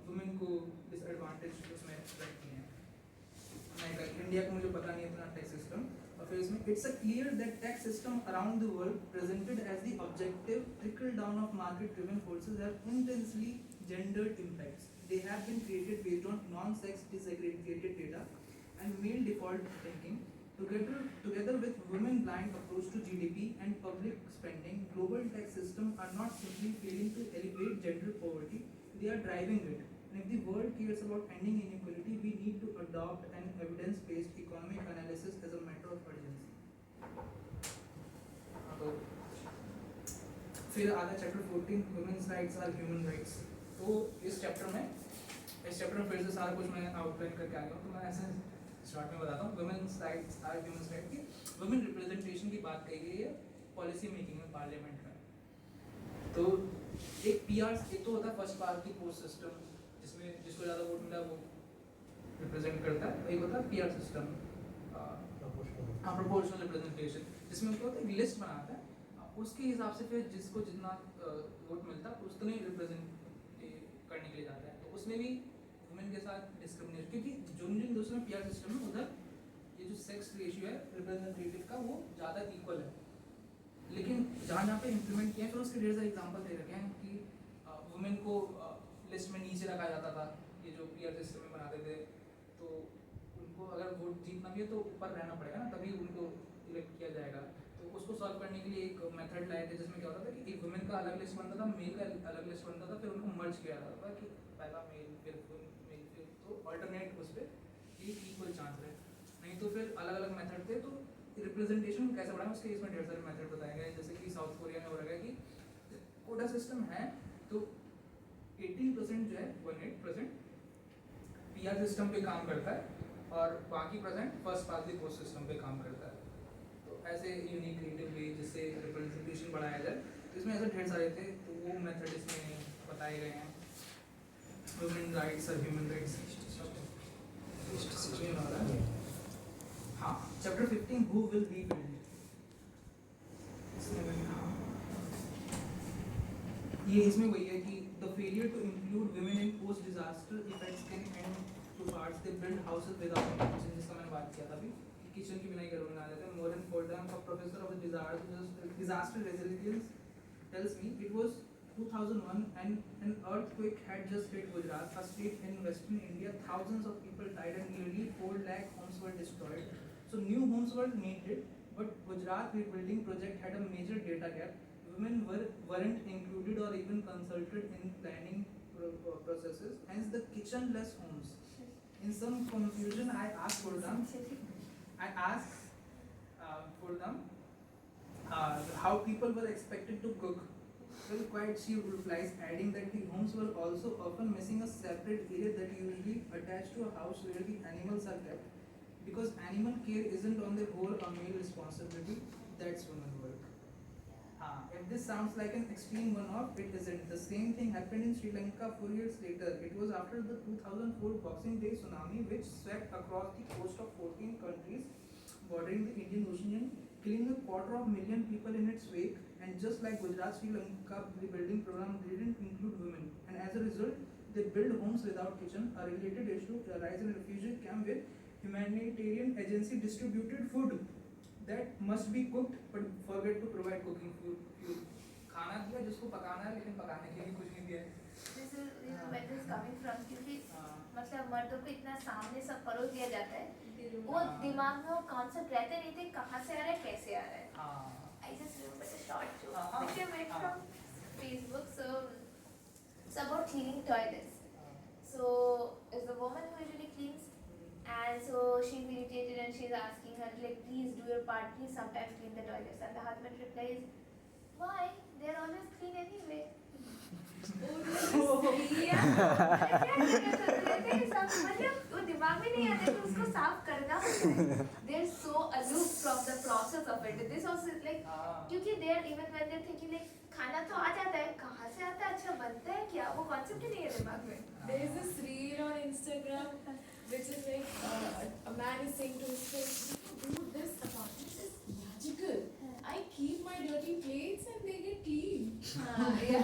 वुमेन को डिसएडवांटेज उसमें रखती हैं। इंडिया का मुझे पता नहीं है इतना टैक्स सिस्टम। और फिर इसमें it's a clear that tax system around the world presented as the objective trickle down of market driven forces have intensely gendered impacts. They have been created based on non-sex disaggregated data and male default thinking. Together with women blind approach to GDP and public spending, global tax systems are not simply failing to alleviate gender poverty, they are driving it. And if the world cares about ending inequality, we need to adopt an evidence-based economic analysis as a matter of urgency. तो फिर आधा chapter 14 women's rights are human rights. तो इस chapter में फिर से सारा कुछ मैं आउटलाइन करके आ गया हूँ, तो मैं ऐसे स्टार्ट में बताता हूँ। Women's rights are human rights की वुमेन रिप्रेजेंटेशन की बात कही गई है पॉलिसी मेकिंग में, पार्लियामेंट में। तो एक पीआर एक तो होता है फर्स्ट पार्ट की पोस्ट सिस्टम जिसमें जिसको ज़्यादा वोट मिला वो रिप्रेजेंट करता है, एक होता है पीआर सिस्टम प्रोपोर्शनल रिप्रेजेंटेशन, जिसमें क्या होता है एक लिस्ट बनाता है, उसके हिसाब से फिर जिसको जितना वोट मिलता है उतने रिप्रेजेंट करने के लिए जाता है। तो उसमें भी वुमेन के साथ डिस्क्रिमिनेशन, क्योंकि जिन दूसरे पीआर सिस्टम में उधर ये जो सेक्स रेशियो है रिप्रेजेंटेटिव का वो ज़्यादा इक्वल है, लेकिन जहाँ पे इम्प्लीमेंट किया है फिर उसके ढेर सारे एग्जाम्पल दे रखे हैं कि वुमेन को लिस्ट में नीचे रखा जाता था, ये जो पीआर सिस्टम में बनाते थे, तो उनको अगर वोट जीतना भी है तो ऊपर रहना पड़ेगा ना, तभी उनको इलेक्ट किया जाएगा। तो उस उसको सॉल्व करने के लिए एक मेथड लाए थे जिसमें क्या होता था कि एक वुमेन का अलग लिस्ट बनता था, मेल का अलग लिस्ट बनता था, फिर उनको मर्ज किया जाता था कि पहला मेल फिर मेल फिर तो अल्टरनेट उस पर इक्वल चांस रहे। नहीं तो फिर अलग अलग मेथड थे। तो रिप्रेजेंटेशन कैसे बढ़ाएं उसके इसमें ढेर सारे मेथड बताए गए, जैसे कि साउथ कोरिया में हो रहा है कि कोटा सिस्टम है तो 18% जो है 18% पीआर सिस्टम पे काम करता है और बाकी % first pass the post system पे काम करता है। तो ऐसे यूनिक क्रिएटिव वे जिससे रिप्रेजेंटेशन बढ़ाया जाए, तो इसमें ऐसे ढेर सारे थे, तो वो मेथड इसमें बताए गए हैं। ह्यूमन राइट्स और ह्यूमन राइट्स हाँ, चैप्टर 15 हु विल रीबिल्ड। ये इसमें वही है कि the failure to include women in post disaster effects can end to parts they build houses without kitchen, जिसका मैंने बात किया था अभी, किचन की बिना ही घरों में आ जाते हैं। Maureen Fordham, a professor of disaster resilience, tells me it was 2001 and an earthquake had just hit Gujarat, a state in western India. Thousands of people died and nearly 4 lakh homes were destroyed. So new homes were needed, but Gujarat rebuilding project had a major data gap. Women weren't included or even consulted in planning processes, hence the kitchenless homes. In some confusion, I asked for them how people were expected to cook. Well, quite she replies, adding that the homes were also often missing a separate area that usually attached to a house where the animals are kept. Because animal care isn't on the whole a male responsibility, that's women work. If this sounds like an extreme one-off, it isn't. The same thing happened in Sri Lanka 4 years later. It was after the 2004 Boxing Day tsunami, which swept across the coast of 14 countries bordering the Indian Ocean, killing 250,000 people in its wake. And just like Gujarat, Sri Lanka rebuilding program didn't include women, and as a result, they built homes without kitchen. A related issue arises in a refugee camp where humanitarian agency distributed food that must be cooked, but forget to provide cooking fuel. खाना दिया जिसको पकाना है, लेकिन पकाने के लिए कुछ नहीं दिया है। This is where this is coming from, क्योंकि मतलब मर्दों को इतना सामने सब परोस दिया जाता है, वो दिमाग में वो कॉन्सेप्ट रहते नहीं थे कहाँ से आ रहा है कैसे आ रहा है। I just remember the short joke which I made from Facebook. So it's about cleaning toilets. So is the woman who usually cleans, and so she's irritated and she's asking her like, please do your part, please sometimes clean the toilets. And the husband replies, why? They're always clean anyway. मतलब वो दिमाग में नहीं आता कि उसको साफ करना होता है. They're so aloof from the process of it. This also is like, क्योंकि they're even when they're thinking like खाना तो आ जाता है, कहाँ से आता है, अच्छा बनता है क्या, वो concept ही नहीं है दिमाग में. There is this reel on Instagram which is like a man is saying to his friend, dude, this apartment is magical. I keep my dirty plates and they get clean. Yeah.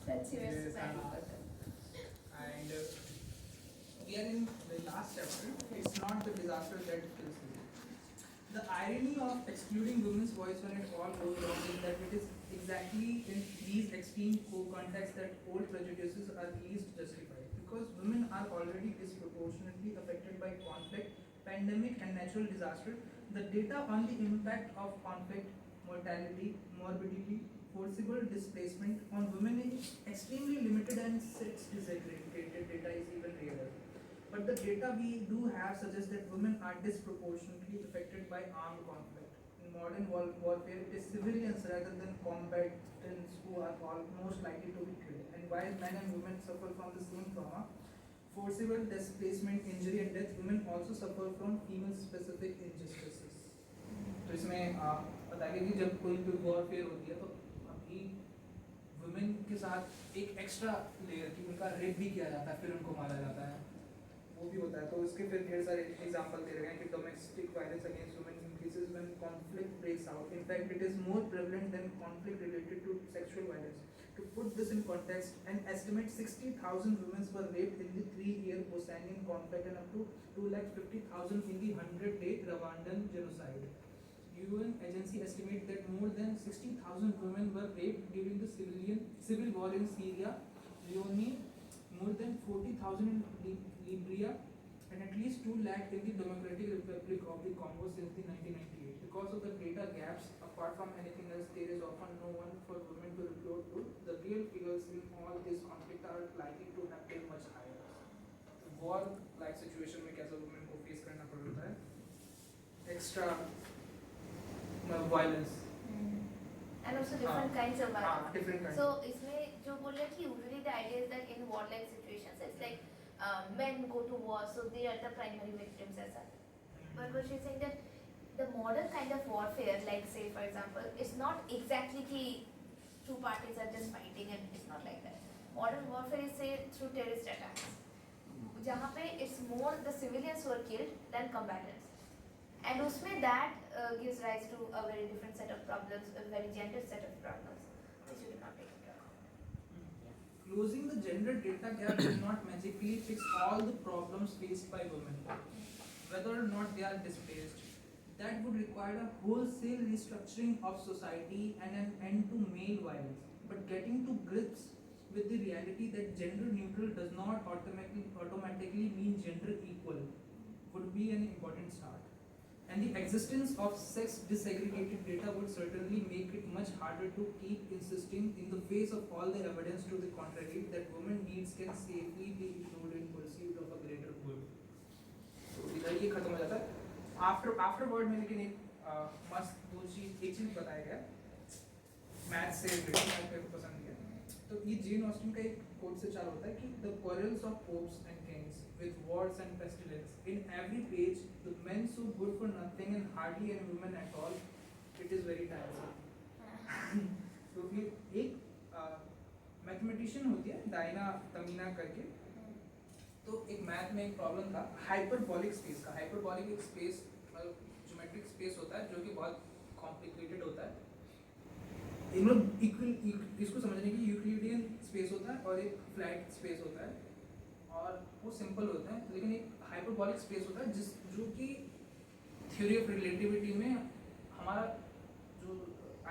That's your standing for them. And we are in the last chapter. It's not the disaster that kills you. The irony of excluding women's voice when it all goes wrong is that it is exactly in these extreme contexts that old prejudices are least justified. Because women are already disproportionately affected by conflict, pandemic, and natural disaster, the data on the impact of conflict, mortality, morbidity, forcible displacement on women is extremely limited, and sex disaggregated data is even rarer. But the data we do have suggests that women are disproportionately affected by armed conflict. In modern warfare, it is civilians rather than combatants who are most likely to be killed. And while men and women suffer from the same trauma, forcible displacement, injury and death, women also suffer from female-specific injustices. तो इसमें बताइए कि जब कोई warfare होती है तो अभी वुमेन के साथ एक एक्स्ट्रा लेयर की उनका रेप भी किया जाता है, फिर उनको मारा जाता है, वो भी होता है। तो उसके फिर ढेर सारे एग्जांपल दे रहे हैं कि domestic violence against women increases when conflict breaks out. In fact, it is more prevalent than conflict related to sexual violence. To put this in context, an estimate 60,000 women were raped in the 3-year Bosnian conflict and up to 250,000 in the 100-day Rwandan genocide. UN agency estimates that more than 60,000 women were raped during the civil war in Syria, Leone, more than 40,000 in Libya, and at least 2 lakh in the Democratic Republic of the Congo since the 1998. because of the data gaps, apart from anything else, there is often no one for women to report to. The real figures in all this conflict are likely to have been much higher. War like situation में कैसे women को face करना पड़ता है, extra violence. And also different kinds of violence. Different kinds. So इसमें जो बोल रहे हैं कि usually the idea is that in war-like situations it's like men go to war, so they are the primary victims as such. But what she's saying that the modern kind of warfare, like say for example, it's not exactly कि two parties are just fighting and it's not like that. Modern warfare is say through terrorist attacks, जहाँ पे it's more the civilians who are killed than combatants. And उसमें that gives rise to a very different set of problems, a very gendered set of problems, which we do not take care of. Closing the gender data gap will not magically fix all the problems faced by women, whether or not they are displaced. That would require a wholesale restructuring of society and an end to male violence. But getting to grips with the reality that gender neutral does not automatically mean gender equal would be an important start. And the existence of sex disaggregated data would certainly make it much harder to keep insisting in the face of all the evidence to the contrary that women's needs can safely be ignored in pursuit of a greater good. So इधर ये खत्म हो जाता है. Afterward में लेकिन एक मस्त एक चीज बताया गया मैथ से रिलेटेड, मैथ मेरे को पसंद किया. तो ये जेन ऑस्टिन का एक कोट से चालू होता है कि the quarrels of popes and kings with wars and pestilence, in every page the men so good for nothing and hardly any women at all, it is very tiresome. तो फिर एक मैथमेटिशियन होती है डायना तमीना करके, तो एक math में एक प्रॉब्लम था हाइपरबॉलिक स्पेस का. हाइपरबॉलिक एक स्पेस मतलब ज्योमेट्रिक स्पेस होता है जो कि बहुत कॉम्प्लिकेटेड होता है. इन लोग इसको समझने की यूक्लिडियन स्पेस होता है और एक फ्लैट स्पेस होता है और वो सिंपल होता है, लेकिन एक हाइपरबॉलिक स्पेस होता है जो कि थ्योरी ऑफ रिलेटिविटी में हमारा जो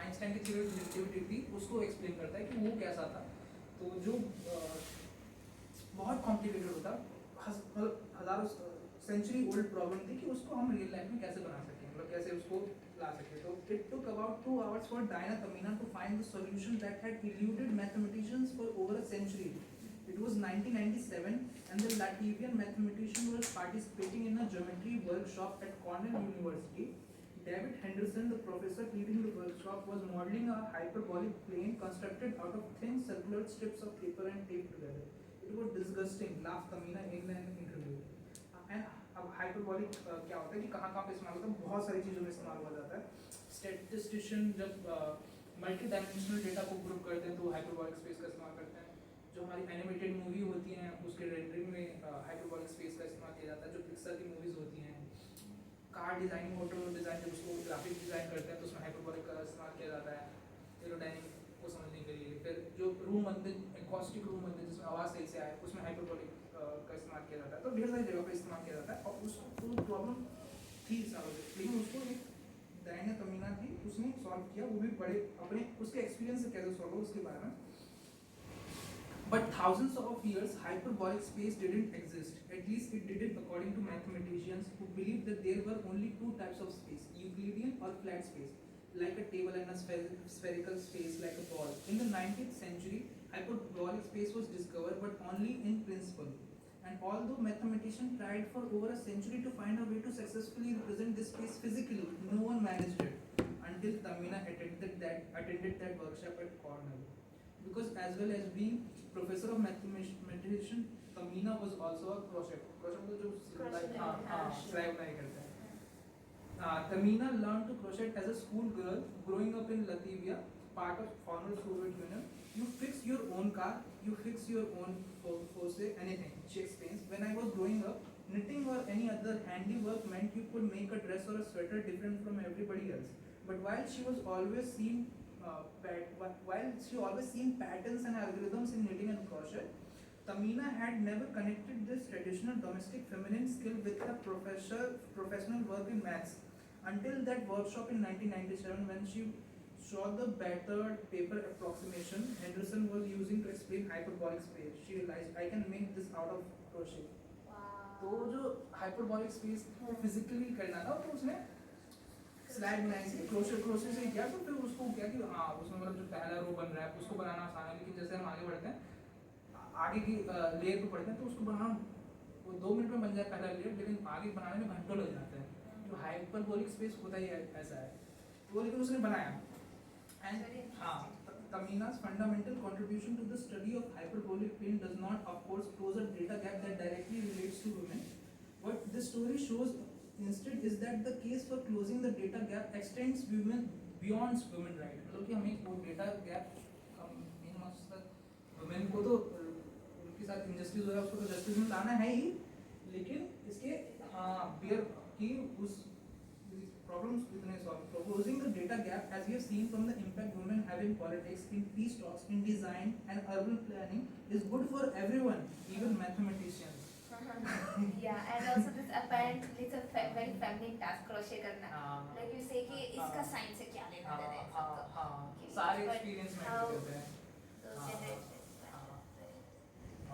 आइंस्टाइन की थ्योरी ऑफ रिलेटिविटी थी उसको एक्सप्लेन करता है कि वो कैसा था. तो जो बहुत कॉम्प्लिकेटेड होता हज़ारों सेंचुरी ओल्ड प्रॉब्लम थी कि उसको हम रियल लाइफ में कैसे बना सकें, मतलब कैसे उसको ला सकें. तो it took about 2 hours for Diana Tamina to find the solution that had eluded mathematicians for over a century. It was 1997 and the Latvian mathematician was participating in a geometry workshop at Cornell University. David Henderson, the professor leading the workshop, was modeling a hyperbolic plane constructed out of thin circular strips of paper and taped together. It was disgusting, laughed Tamina in an interview. And अब hyperbolic क्या होता है कि कहाँ पे इस्तेमाल होता है, बहुत सारी चीज़ों में इस्तेमाल हुआ जाता है. स्टैटिस्टिशियन जब मल्टी डायमेंशनल डेटा को ग्रुप करते हैं तो हाइपरबॉलिक स्पेस का इस्तेमाल करते हैं. जो हमारी एनिमेटेड मूवी होती हैं उसके रेंडरिंग में हाइपरबॉलिक स्पेस का इस्तेमाल किया जाता है. जो पिक्सर की मूवीज़ होती हैं, कार डिज़ाइनिंग, ऑटो डिज़ाइन, जब उसको ग्राफिक डिज़ाइन करते हैं तो उसमें हाइपरबॉलिक का इस्तेमाल किया जाता है एरोडायनेमिक को समझने के लिए. फिर जो रूम बनते हैं, एकॉस्टिक रूम बनते हैं जिसमें आवाज़ सही से आए, उसमें हाइपरबॉलिक का इस्तेमाल किया जाता है. तो ढेर सारी जगह पर इस्तेमाल किया जाता है और उसको प्रॉब्लम थी सालों से, लेकिन उसको एक डायना तमीना थी उसने सॉल्व किया. वो भी बड़े अपने उसके एक्सपीरियंस से कैसे सॉल्व हो उसके बारे में. But thousands of years hyperbolic space didn't exist. At least it didn't according to mathematicians who believed that there were only two types of space, Euclidean or flat space, like a table, and a spherical space like a ball. In the 19th century, hyperbolic space was discovered, but only in principle. And although mathematicians tried for over a century to find a way to successfully represent this space physically, no one managed it until Tamina attended that workshop at Cornell. Because as well as being professor of mathematician, Tamina was also a crochet मतलब जो सिलाई करते हैं. Tamina learned to crochet as a school girl growing up in Latvia, part of former Soviet Union. You fix your own car, you fix your own force, anything. She explains, when I was growing up, knitting or any other handiwork meant you could make a dress or a sweater different from everybody else. But while she always seen patterns and algorithms in knitting and crochet, Tamina had never connected this traditional domestic feminine skill with her professional work in maths until that workshop in 1997 when she saw the battered paper approximation Henderson was using to explain hyperbolic space. She realized I can make this out of crochet. तो जो hyperbolic space physically करना था तो उसने slag बनाई थी crochet से किया, तो फिर उसको क्या कि हाँ उसमें मतलब जो पहला रो बन रहा है उसको बनाना आसान है, लेकिन जैसे हम आगे बढ़ते हैं आगे की लेयर पे पढ़ते हैं तो उसको बनाना वो 2 मिनट में बन जाए पहला लेयर, लेकिन आगे बनाने में घंटों लग जाते हैं। जो हाइपरबोलिक स्पेस होता ही ऐसा है, तो लेकिन उसने बनाया। एंड हाँ, Tamina's fundamental contribution to the study of hyperbolic pain does not, of course, close a data gap that directly relates to women. What this story shows instead is that the case for closing the data gap extends women beyond women right. मतलब कि हमें वो data gap main मकसद women को तो उनके साथ injustice हो रहा है उसको तो justice में लाना है ही, लेकिन इसके हाँ बियर की उस problems इतने solve. Closing the data gap, as we have seen from the impact women have in politics, in peace talks, in design and urban planning, is good for everyone, even mathematicians. Yeah, and also this apparently it's a very feminine task crochet करना. Like you say कि इसका science से क्या लेना देना है सबको. सारे experience में करते हैं.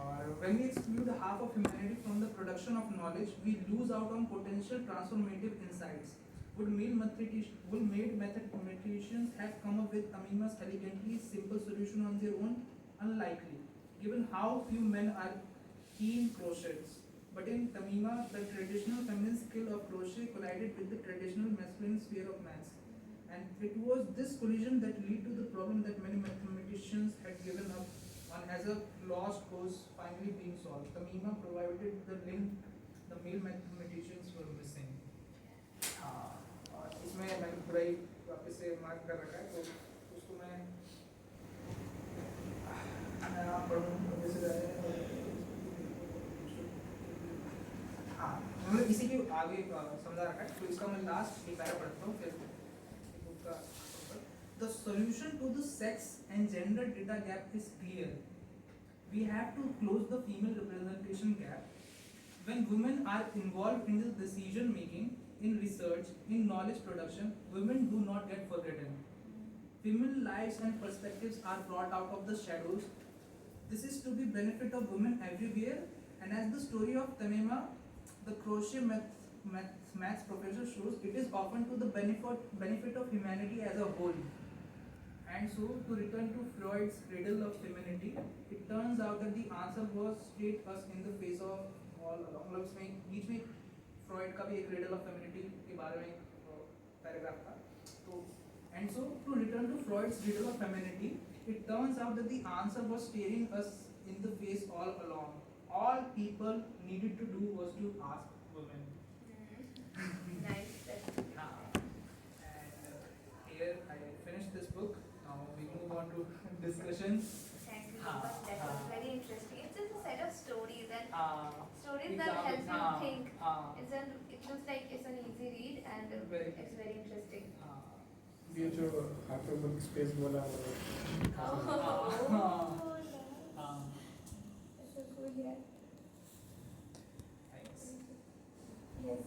और when we exclude half of humanity from the production of knowledge, we lose out on potential transformative insights. Would male mathematicians have come up with Tamima's elegantly simple solution on their own? Unlikely, given how few men are keen crocheters. But in Tamima, the traditional feminine skill of crochet collided with the traditional masculine sphere of maths. And it was this collision that led to the problem that many mathematicians had given up on as a lost cause finally being solved. Tamima provided the link the male mathematicians were missing. और इसमें मैंने पूरा ही वापस से mark कर रखा है, तो उसको मैं पढ़ूँ जैसे हाँ मतलब इसी के आगे समझा रखा है, तो इसका मैं लास्ट एक पैरा पढ़ता हूँ फिर बुक का। The solution to the sex and gender data gap is clear. We have to close the female representation gap. When women are involved in the decision making, in research, in knowledge production, women do not get forgotten. Female lives and perspectives are brought out of the shadows. This is to the benefit of women everywhere, and as the story of Tamima, the crochet maths professor shows, it is often to the benefit of humanity as a whole. And so, to return to Freud's cradle of femininity, it turns out that the answer was straight us in the face of all along. मतलब इसमें बीच में Freud का भी एक cradle of femininity के बारे में paragraph था. तो and so to return to Freud's cradle of femininity, it turns out that the answer was staring us in the face all along. All people needed to do was to ask women. Nice. And here I finished this book. Now we move on to discussion. Thank you so much. That was very interesting. It's just a set of stories and stories that example, help you think. हाँ, It looks like it's an easy read and Very. it's very interesting. ये जो hyperbolic space बोला वो So cool, yeah. Thanks. Yes.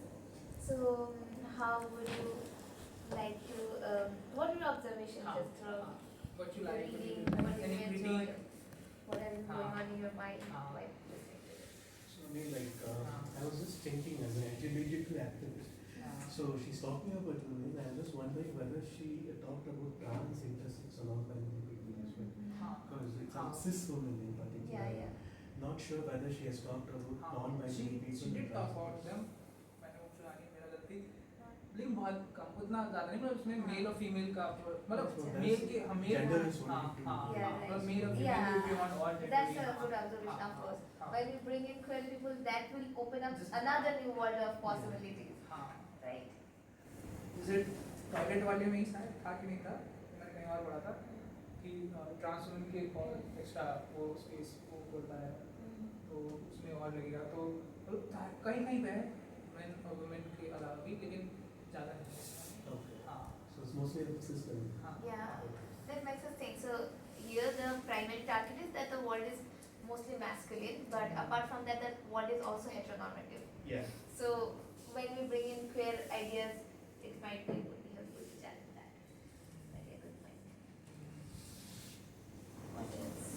So, how would you like to? What are your observations just from What you the like? reading? What What you did you any enjoy? critique? What has been going on in your mind हाँ. while listening to this? So I mean, like I was just thinking as an LGBT activist. So she's talking about women. I was just wondering whether she talked about trans intersects along by many people as well, because it's on cis women in particular. Yeah, yeah. Not sure whether she has talked about non-binary people. She did talk about them. मैंने वो सुना नहीं, मेरा गलती, लेकिन बहुत कम, उतना ज़्यादा नहीं, मतलब उसमें मेल और फीमेल का मतलब मेल के मेल Gender is हाँ only two. हाँ Yeah, मतलब right. मेल और Yeah. Female will be on all That's gender. a good observation, of course. हाँ. When you bring in queer people, that will open up Just- another new world of possibilities, हाँ. right? Is it toilet वाले में ही शायद था कि नहीं था, मैंने कहीं और पढ़ा था कि ट्रांस वुमेन के और एक्स्ट्रा वो स्पेस वो बोलता है, तो उसमें और लगेगा, तो कहीं कहीं पे है मेन और वुमेन के अलावा भी, लेकिन ज़्यादा नहीं. Okay. हाँ So it's mostly about cis women. हाँ. Yeah, that makes us think. So here the primary target is that the world is mostly masculine, but apart from that, the world is also heteronormative. Yeah. So when we bring in queer ideas, it might be helpful to challenge that. Very good point. What else?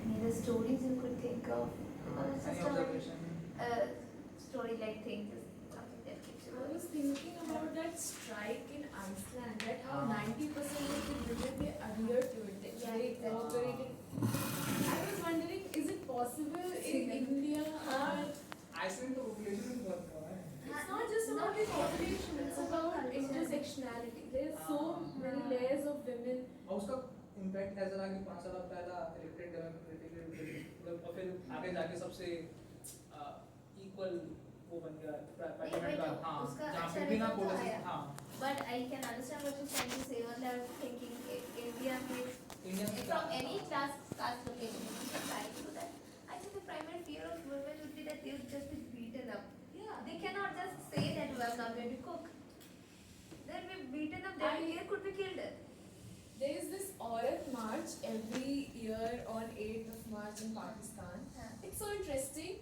Any other stories you could think of? Because it's Any just a observation? story-like thing, just something that keeps you I was thinking about that strike in Iceland, that how 90% of the women they adhere to it, they Yeah, cooperate it. I was wondering, is it possible in India or Iceland तो population भी बहुत कम है. it's not just about the population, it's about intersectionality. There's so many layers of women. और उसका impact ऐसा रहा कि 5 साल पहला elected democratic मतलब और फिर आगे जाके सबसे equal वो बन गया parliament का. हाँ उसका जहाँ अच्छा पे बिना result quota से. आया. हाँ But I can understand what you're trying to say. What I was thinking, India में India में from any caste location, you can try to do that. I think the primary fear of women would be that they would just be beaten up. Yeah. They cannot just say that well, I'm going to cook. They'll be beaten up. They could be killed. There is this Aurat March every year on 8th of March in Pakistan. It's so interesting.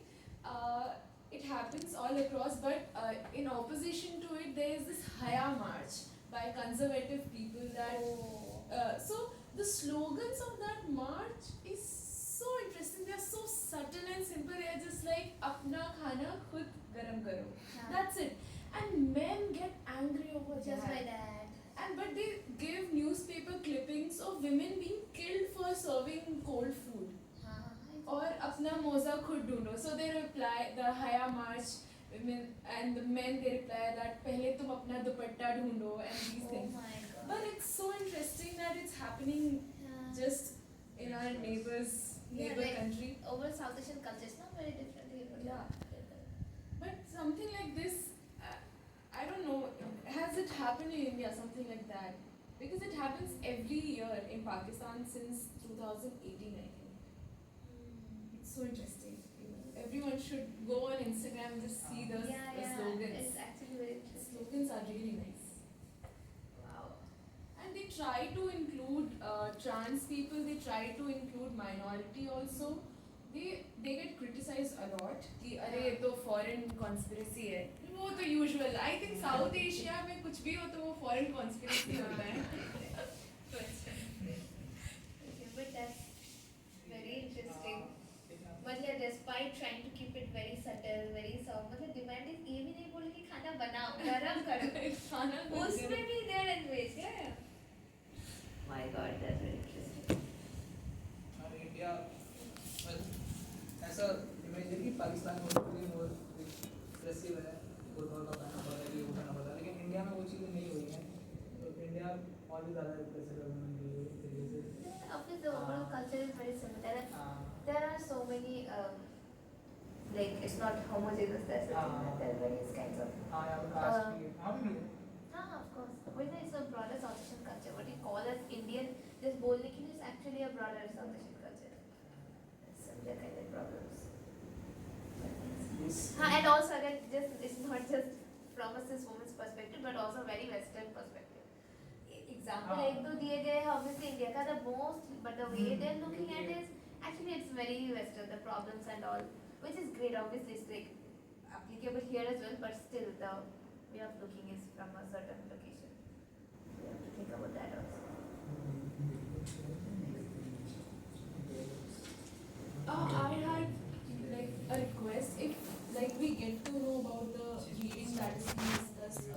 It happens all across, but in opposition to it, there is this Haya March by conservative people. That so the slogans of that march is so interesting. They are so subtle and simple. They are just like "Apna khana khud garam karo." That's it. And men get angry over Just that. by that. But they give newspaper clippings of women being killed for serving cold food. Or apna moza khud doondo. So they reply, the Haya March women and the men they reply that pehle tum apna dupatta doondo and these Oh things. my God. But it's so interesting that it's happening just in our neighbor like country. over South Asian culture, it's not very different. Yeah. But something like this, I don't know, has it happened in India, something like that? Because it happens every year in Pakistan since 2018, I think. It's so interesting. Everyone should go on Instagram and just see the slogans. It's actually very The interesting. slogans are really nice. Wow. And they try to include trans people, they try to include minority also. They get criticized a lot कि अरे ये तो foreign conspiracy है. वो तो usual. I think South Asia में कुछ भी हो तो वो foreign conspiracy होता है. Okay, but that's very interesting. But yeah, despite trying to keep it very subtle, very soft, मतलब demand is ये भी नहीं बोले कि खाना बनाओ, गरम करो. खाना उसमें भी they are engaged. Yeah. My God, that's very interesting. और इंडिया ऐसा इमेज है कि पाकिस्तान में पूरी मोर एक्सप्रेसिव है, फुटबॉल का गाना पता है, ये वो गाना पता है, लेकिन इंडिया में वो चीज़ें नहीं हुई हैं. तो इंडिया और भी ज़्यादा एक्सप्रेसिव है इस तरीके से. Obviously, the overall culture is very similar. हाँ There are so many, like it's not homogeneous. That's the thing. That there are various kinds of. हाँ यहाँ पे कास्ट भी है. हाँ भी है. Of course. Whether it's a broader South Asian culture, what you call as Indian, just बोलने के लिए is actually a broader South Asian culture. Similar kind of problems. And also again, just it's not just from a cis woman's perspective, but also very Western perspective. Example एक दो दिए गए हैं obviously India का the most, but the way they're looking at it, actually it's very Western, the problems and all, which is great. Obviously it's like applicable here as well, but still the way of looking is from a certain location. We have to think about that also. I had like a request. If like we get to know about the reading that is being discussed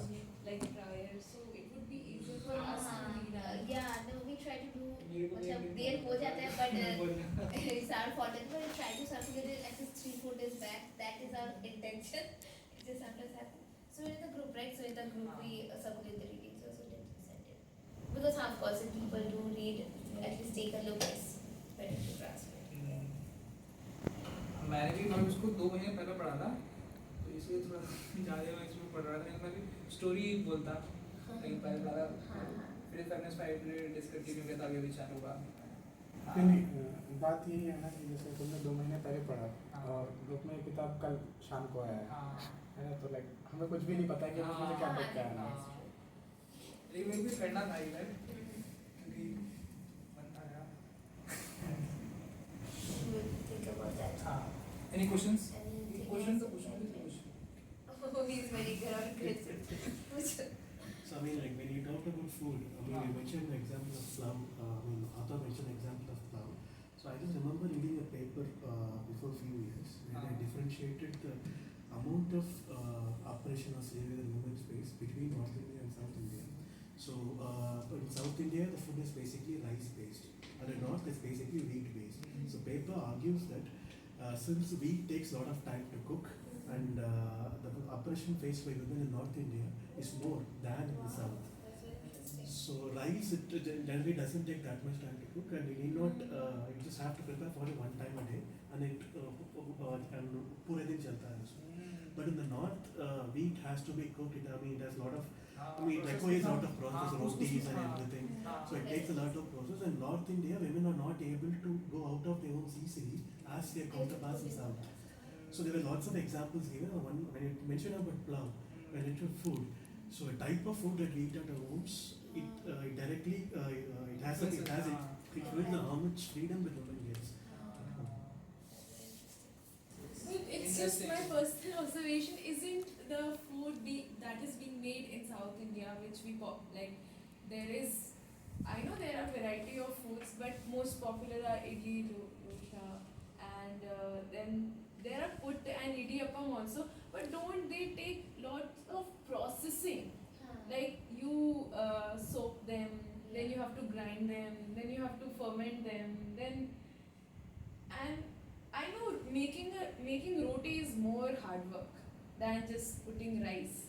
like prior, so it would be easier for us to read that. Yeah, no, we try to do मतलब देर हो जाता है, but it's our fault. But we try to circulate it at least 3-4 days back. That is our intention. It just sometimes happens. So in the group, right? So in the group we circulate the readings also then send it. Because of course if people do read, at least take a look. It's better to transfer. मैंने भी मैं उसको 2 महीने पहले पढ़ा था, तो इसलिए थोड़ा ज़्यादा मैं इसमें पढ़ रहा था. मैं भी स्टोरी बोलता कहीं पर पढ़ा था, फिर फेमिनिस्ट फाइट डिसकंटिन्यू किया था, अभी चालू हुआ. नहीं, बात यही है ना कि जैसे तुमने 2 महीने पहले पढ़ा और ग्रुप में किताब कल शाम को आया है ना, तो लाइक हमें कुछ भी नहीं पता है कि मुझे क्या बुक क्या है. लेकिन मेरे भी करना था इधर क्योंकि मन आया. We'll think about that. हाँ, any questions? Anything Question तो else? पूछो मुझे कुछ. Oh, he's very good on questions. So I mean, like when you talked about food, I mean, you mentioned the example of plum. Arthur mentioned the example of plum. So I just remember reading a paper before a few years where I differentiated the amount of oppression or slavery that women face between North India and South India. So in South India, the food is basically rice based, and in North it's basically wheat based. So paper argues that since wheat takes a lot of time to cook, and the oppression faced by women in North India is more than in the South. So rice it generally doesn't take that much time to cook, and you need not you just have to prepare for it one time a day, and it and pure din chalta hai usko. But in the north, wheat has to be cooked. I mean, there's a lot of requires a lot of process, rotis and everything. So it takes a lot of process. In North India, women are not able to go out of their homes easily as their counterparts in South. So there were lots of examples given. One when you mentioned about plow, related food. So a type of food that we eat at our homes, it directly it influences how much freedom the woman gets. It's just my personal observation. Isn't the food that is being made in South India, which we like, there is, I know there are variety of foods, but most popular are idli, dosa, and then there are put and idiyappam also. But don't they take lots of processing? Like you soak them, then you have to grind them, then you have to ferment them, then and I know making roti is more hard work than just putting rice.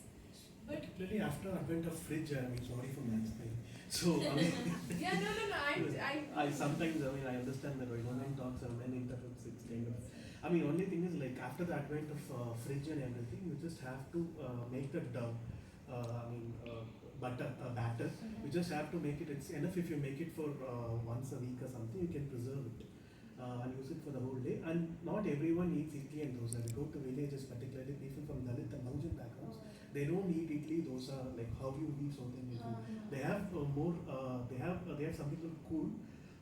But Particularly after advent of fridge, I mean, sorry for mansplaining. So I mean, yeah, no. I sometimes I understand that when women talks and men interrupts, it's kind of. I mean, only thing is like after the advent of fridge and everything, you just have to make the dough. Batter. You just have to make it. It's enough if you make it for once a week or something. You can preserve it and use it for the whole day. And not everyone eats idli and dosa. We go to villages, particularly people from Dalit and Mahajan backgrounds. They don't eat idli, dosa like how you eat South Indian food. They have more. They have something called cool.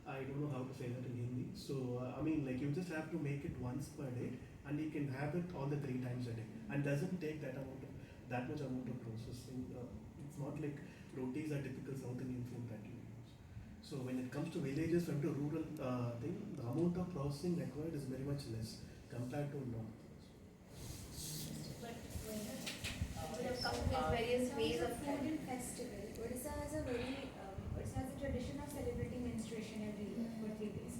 I don't know how to say that in Hindi. So I mean, like you just have to make it once per day, and you can have it all the 3 times a day, and doesn't take that much amount of processing. It's not like rotis are typical South Indian food that you use. So when it comes to villages from the rural thing, the amount of processing required is very much less compared to north. But we have come with various ways of food and festival. Odisha has a tradition of celebrating menstruation every year for 3 days.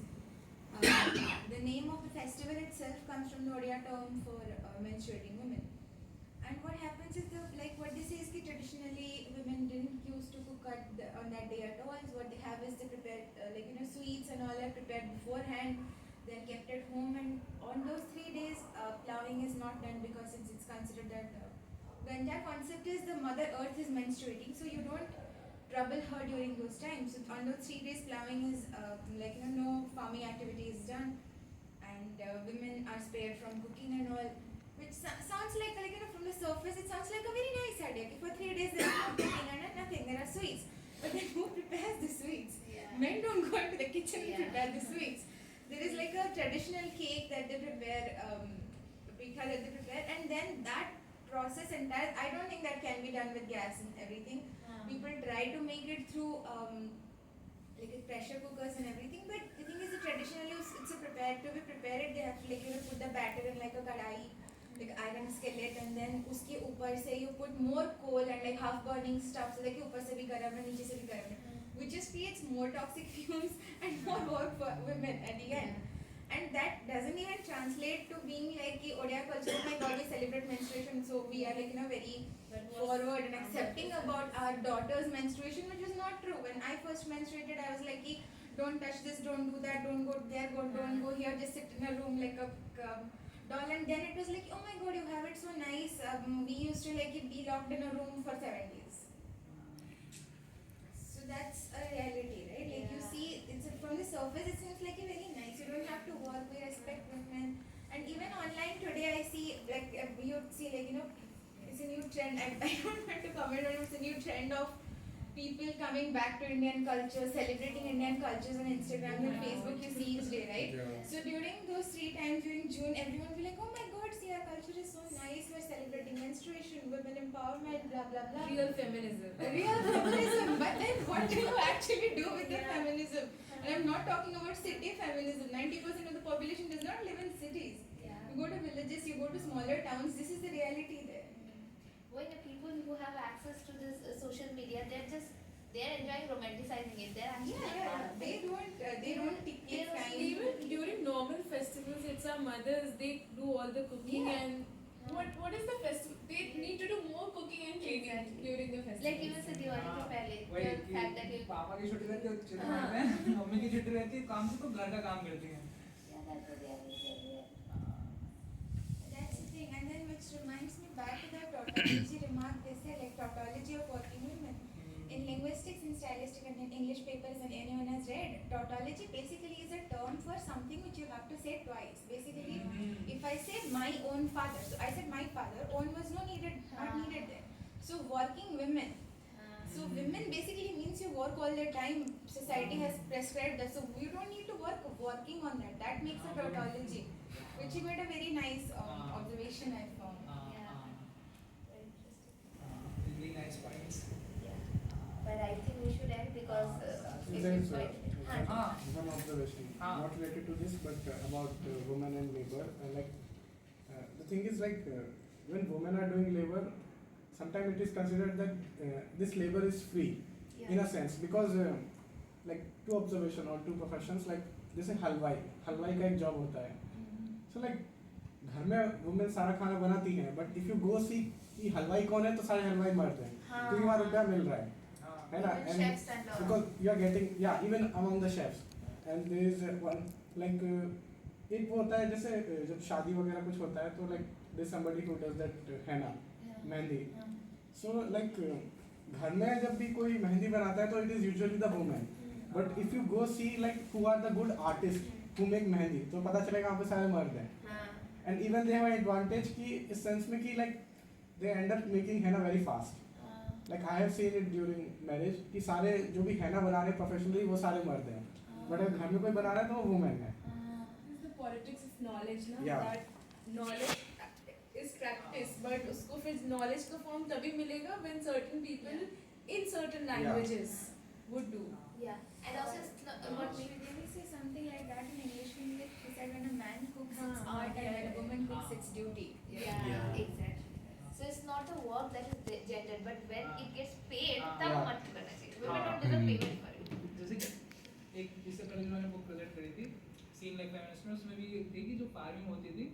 The name of the festival itself comes from the Odia term for menstruating women. And what happens is what they say is that traditionally women didn't used to cook on that day at all. So what they have is they prepare sweets and all are prepared beforehand. They're kept at home, and on those 3 days plowing is not done because it's considered that the entire concept is the Mother Earth is menstruating, so you don't trouble her during those times. So on those 3 days plowing is no farming activity is done, and women are spared from cooking and all. Which sounds like from the surface, it sounds like a very nice idea. For 3 days there is no cooking and nothing, there are sweets. But then who prepares the sweets? Yeah. Men don't go into the kitchen and Yeah. prepare the sweets. There is like a traditional cake that they prepare, and then that process entire, I don't think that can be done with gas and everything. People try to make it through pressure cookers and everything, but the thing is traditionally to be prepared, they have to put the batter in like a kadai, like iron skillet, and then uske upar se you put more coal and half burning stuff, so that upar se bhi garam hai, niche se bhi garam hai, which just creates more toxic fumes and more work for women at the end. And that doesn't even translate to being like Odia culture, oh my god, we celebrate menstruation, so we are very forward and accepting about our daughter's menstruation, which is not true. When I first menstruated, I was like, don't touch this, don't do that, don't go there, don't go here, just sit in a room like a doll. And then it was like, oh my god, you have it so nice. We used to be locked in a room for 7 days. So that's a reality, right? Like you see, it's from the surface, it seems like a very nice. You don't have to work. We respect women. And even online today, I see you see it's a new trend. I don't want to comment on it. It's a new trend of people coming back to Indian culture, celebrating Indian cultures on Instagram and Facebook. You see each day, right? Yeah. So during those 3 times during June, everyone will be like, oh my god, see our culture is so nice. We're celebrating menstruation, women empowerment, blah blah blah. Real feminism. Real feminism. But then what do you actually do with the feminism? And I'm not talking about city feminism. 90% of the population does not live in cities. Yeah. You go to villages. villages, you go to smaller towns, this is the reality there. When the people who have access to this social media, they're enjoying romanticizing it. They're actually They don't take They don't time. Even during normal festivals, it's our mothers, they do all the cooking Yeah. and what is the festival? They need to do more cooking and cleaning Exactly. during the festival. like even से दिवाली के पहले वही the fact that कि you पापा की छुट्टी रहती है तो चित्र बनाते हैं, मम्मी की छुट्टी रहती है काम से तो घर का काम करती हैं. yeah that's what they are saying. That's the thing, and then which reminds me back to that tautology remark they say, like tautology of working women. In linguistics and stylistic and in English papers and anyone has read, tautology basically is a term for something which you have to say twice. Basically, if I say my own father, so I said my father, own was not needed there. So working women. So women basically means you work all the time. Society has prescribed that, so you don't need to working on that. That makes a tautology, which you made a very nice observation I found. Yeah. Very interesting. Really nice points. But I think we should end because it There is is quite. one observation, not related to this, but about women and labor. The thing is when women are doing labor, sometimes it is considered that this labor is free in a sense, because two observation or two professions, like जैसे हलवाई का एक job होता है. So घर में women सारा खाना बनाती हैं, बट इफ यू गो सी कि हलवाई कौन है तो सारे हलवाई मर्द हैं, क्योंकि वहाँ रुपया मिल रहा है ना, Even chefs and all. because you are getting even among the chefs, and there is one एक वो होता है जैसे जब शादी वगैरह कुछ होता है तो there is somebody who does that henna mehndi. So घर में जब भी कोई मेहंदी बनाता है तो it is usually the woman, but if you go see who are the good artists who make mehndi, तो पता चलेगा वहाँ पे सारे मर्द हैं. And even they have an advantage कि इस sense में कि they end up making henna very fast. I have seen it during marriage कि सारे जो भी henna बना रहे प्रोफेशनली वो सारे मर्द हैं, बट अगर घर में कोई बना रहा है तो वो वुमेन है. It's the politics of knowledge, na? Yeah. That knowledge is practice, but उसको फिर knowledge का form तभी मिलेगा when certain people in certain languages would do. Yeah. And also it's not what we They may say something like that in English, he said when a man cooks it's हाँ, art and when a woman cooks it's duty. Yeah. exactly. So it's not a work that is gendered, but when it gets paid, तब Yeah. मत करना चाहिए. Women don't deserve payment for it. जैसे कि एक इससे पहले जो मैंने बुक प्रेजेंट करी थी सीन लाइक फेमिनिस्ट में, उसमें भी एक थी कि जो फार्मिंग होती थी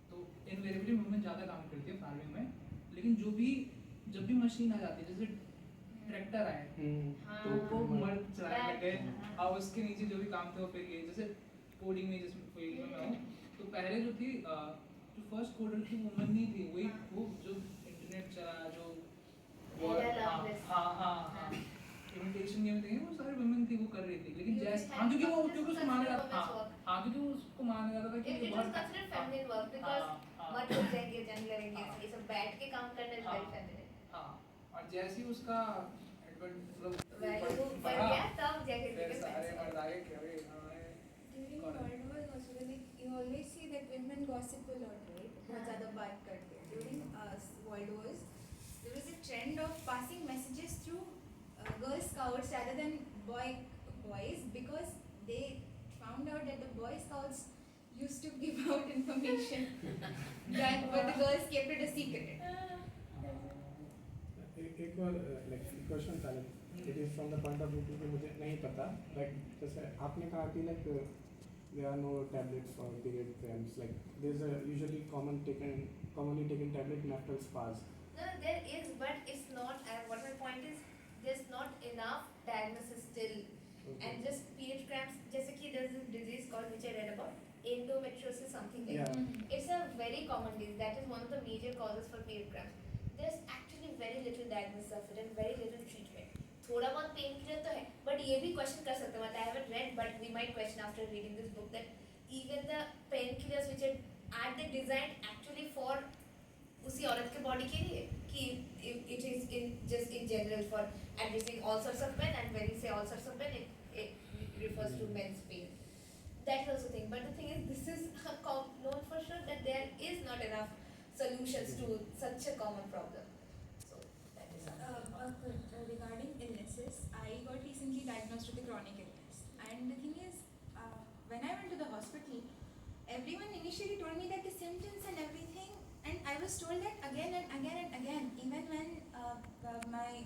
तो इनवेरिएबली वुमेन ज़्यादा काम करती है फार्मिंग में, लेकिन जब भी मशीन आ जाती है जैसे ट्रैक्टर आए तो वो मर्द चलाने लग गए, और उसके नीचे जो भी काम थे वो फिर ये जैसे कोडिंग में जिस फील्ड में मैं हूँ तो पहले जो थी जो फर्स्ट कोडर थी वुमन नहीं थी, वही वो जो इंटरनेट चला जो इमिटेशन गेम थे वो सारे वुमेन थी, वो कर रही थी, लेकिन जैसे क्योंकि उसको माना जाता क्योंकि उसको माना जाता था कि It was considered feminine work because मर्द लोग जाएंगे जंग लड़ेंगे, ये सब बैठ के काम करना is very feminine. और जैसे ही उसका Value बढ़ गया तब जाके फिर लेके सारे पैसे. मर्द आगे क्या भाई During World War also, you always see that women gossip a lot, right? बहुत ज़्यादा बात करते हैं. During World Wars, there was a trend of passing messages through Girl Scouts rather than boys because they found out that the Boy Scouts used to give out information but the girls kept it a secret. एक और question था, it is from the point of view कि मुझे नहीं पता, जैसे आपने कहा कि there are no tablets for period cramps, there's a usually commonly taken tablet after spas. No, there is, but it's not. What my point is, there's not enough diagnosis still, and just period cramps. जैसे कि there's a disease called which I read about, endometriosis something like that. Yeah. It's a very common disease. That is one of the major causes for period cramps. There's actually very little diagnosis of it and very little treatment. थोड़ा बहुत pain killer तो है, but ये भी question कर सकते हैं. I haven't read, but we might question after reading this book that even the painkillers which are they designed actually for उसी औरत के बॉडी के लिए कि it is just in general for addressing all sorts of pain, and when you say all sorts of pain it refers to men's pain. That is also thing, but the thing is this is known for sure that there is not enough solutions to such a common problem. So that is Regarding illnesses, I got recently diagnosed with a chronic illness, and the thing is, when I went to the hospital, everyone initially told me that the symptoms and was told that again and again and again. Even when my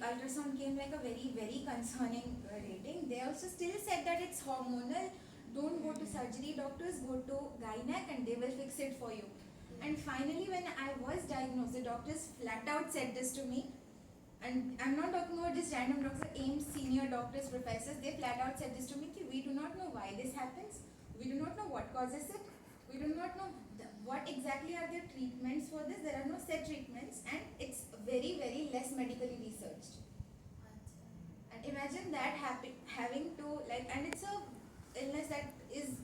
ultrasound came like a very very concerning rating, they also still said that it's hormonal. Don't go to surgery doctors, go to gynec and they will fix it for you. And finally, when I was diagnosed, the doctors flat out said this to me. And I'm not talking about just random doctors, AIMS senior doctors, professors. They flat out said this to me: we do not know why this happens. We do not know what causes it. We do not know what exactly are the treatments for this. There are no set treatments, and it's very very less medically researched. And imagine that having to and it's a illness that is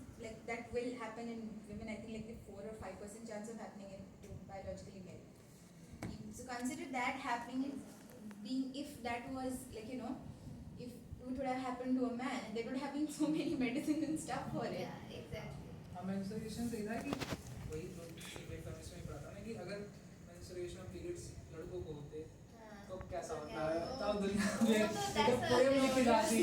that will happen in women. I think the 4 or 5% chance of happening in biologically male. So consider that happening, if that was if it would have happened to a man, there would have been so many medicines and stuff for it. Yeah, exactly. Menstruation से था कि वही जो feminist में पढ़ा था ना कि अगर मेंस्ट्रुएशन पीरियड्स लड़कों को होते तो कैसा होता है, तब दुनिया में पोएम लिखी जाती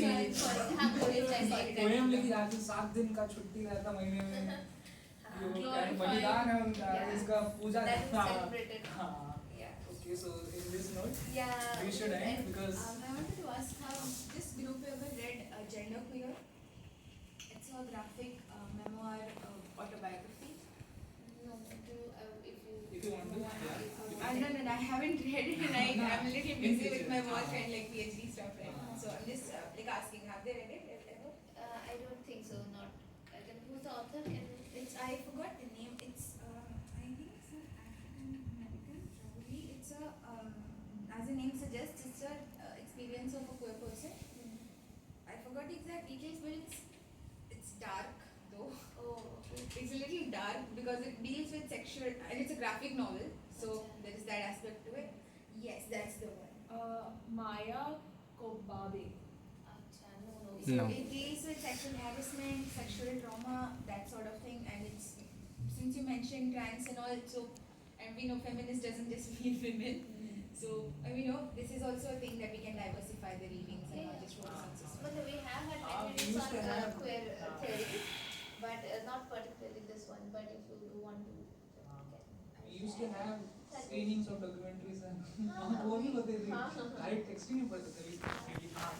पोएम लिखी जाती 7 दिन का छुट्टी रहता महीने में, बलिदान है उनका, इसका पूजा हाँ. Okay, so in this note, we should end because I wanted to ask, how this group ever read Gender Queer? It's a graphic memoir autobiography. No, if you want to, yeah. No, I haven't read it, and I'm a little busy with my work and PhD stuff right now. So I'm just asking, have they read it ever? I don't think so. Not. Who's the author? I forgot the name. It's I think it's an African American. Probably it's a as the name suggests, it's a experience of a queer person. I forgot the exact details, but it's dark though. Oh, okay. It's a little dark because it deals with sexual, and it's a graphic novel, so there is that aspect to it. Yes, that's the one. Maya Kobabe. Acha, no. So No. it deals with sexual harassment, sexual trauma, that sort of thing, and it's, since you mentioned trans and all, so, and we know feminist doesn't just mean women, so this is also a thing that we can diversify the readings and not just focus on society. But we have had we lectures used to on have- queer theory, but not particularly this one. But if you do want to, we used to have screenings of documentaries and वो भी होते थे, direct texting ही पढ़ते थे.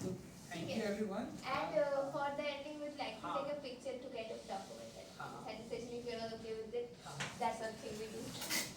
So thank you everyone. And for the ending, we'd like to take a picture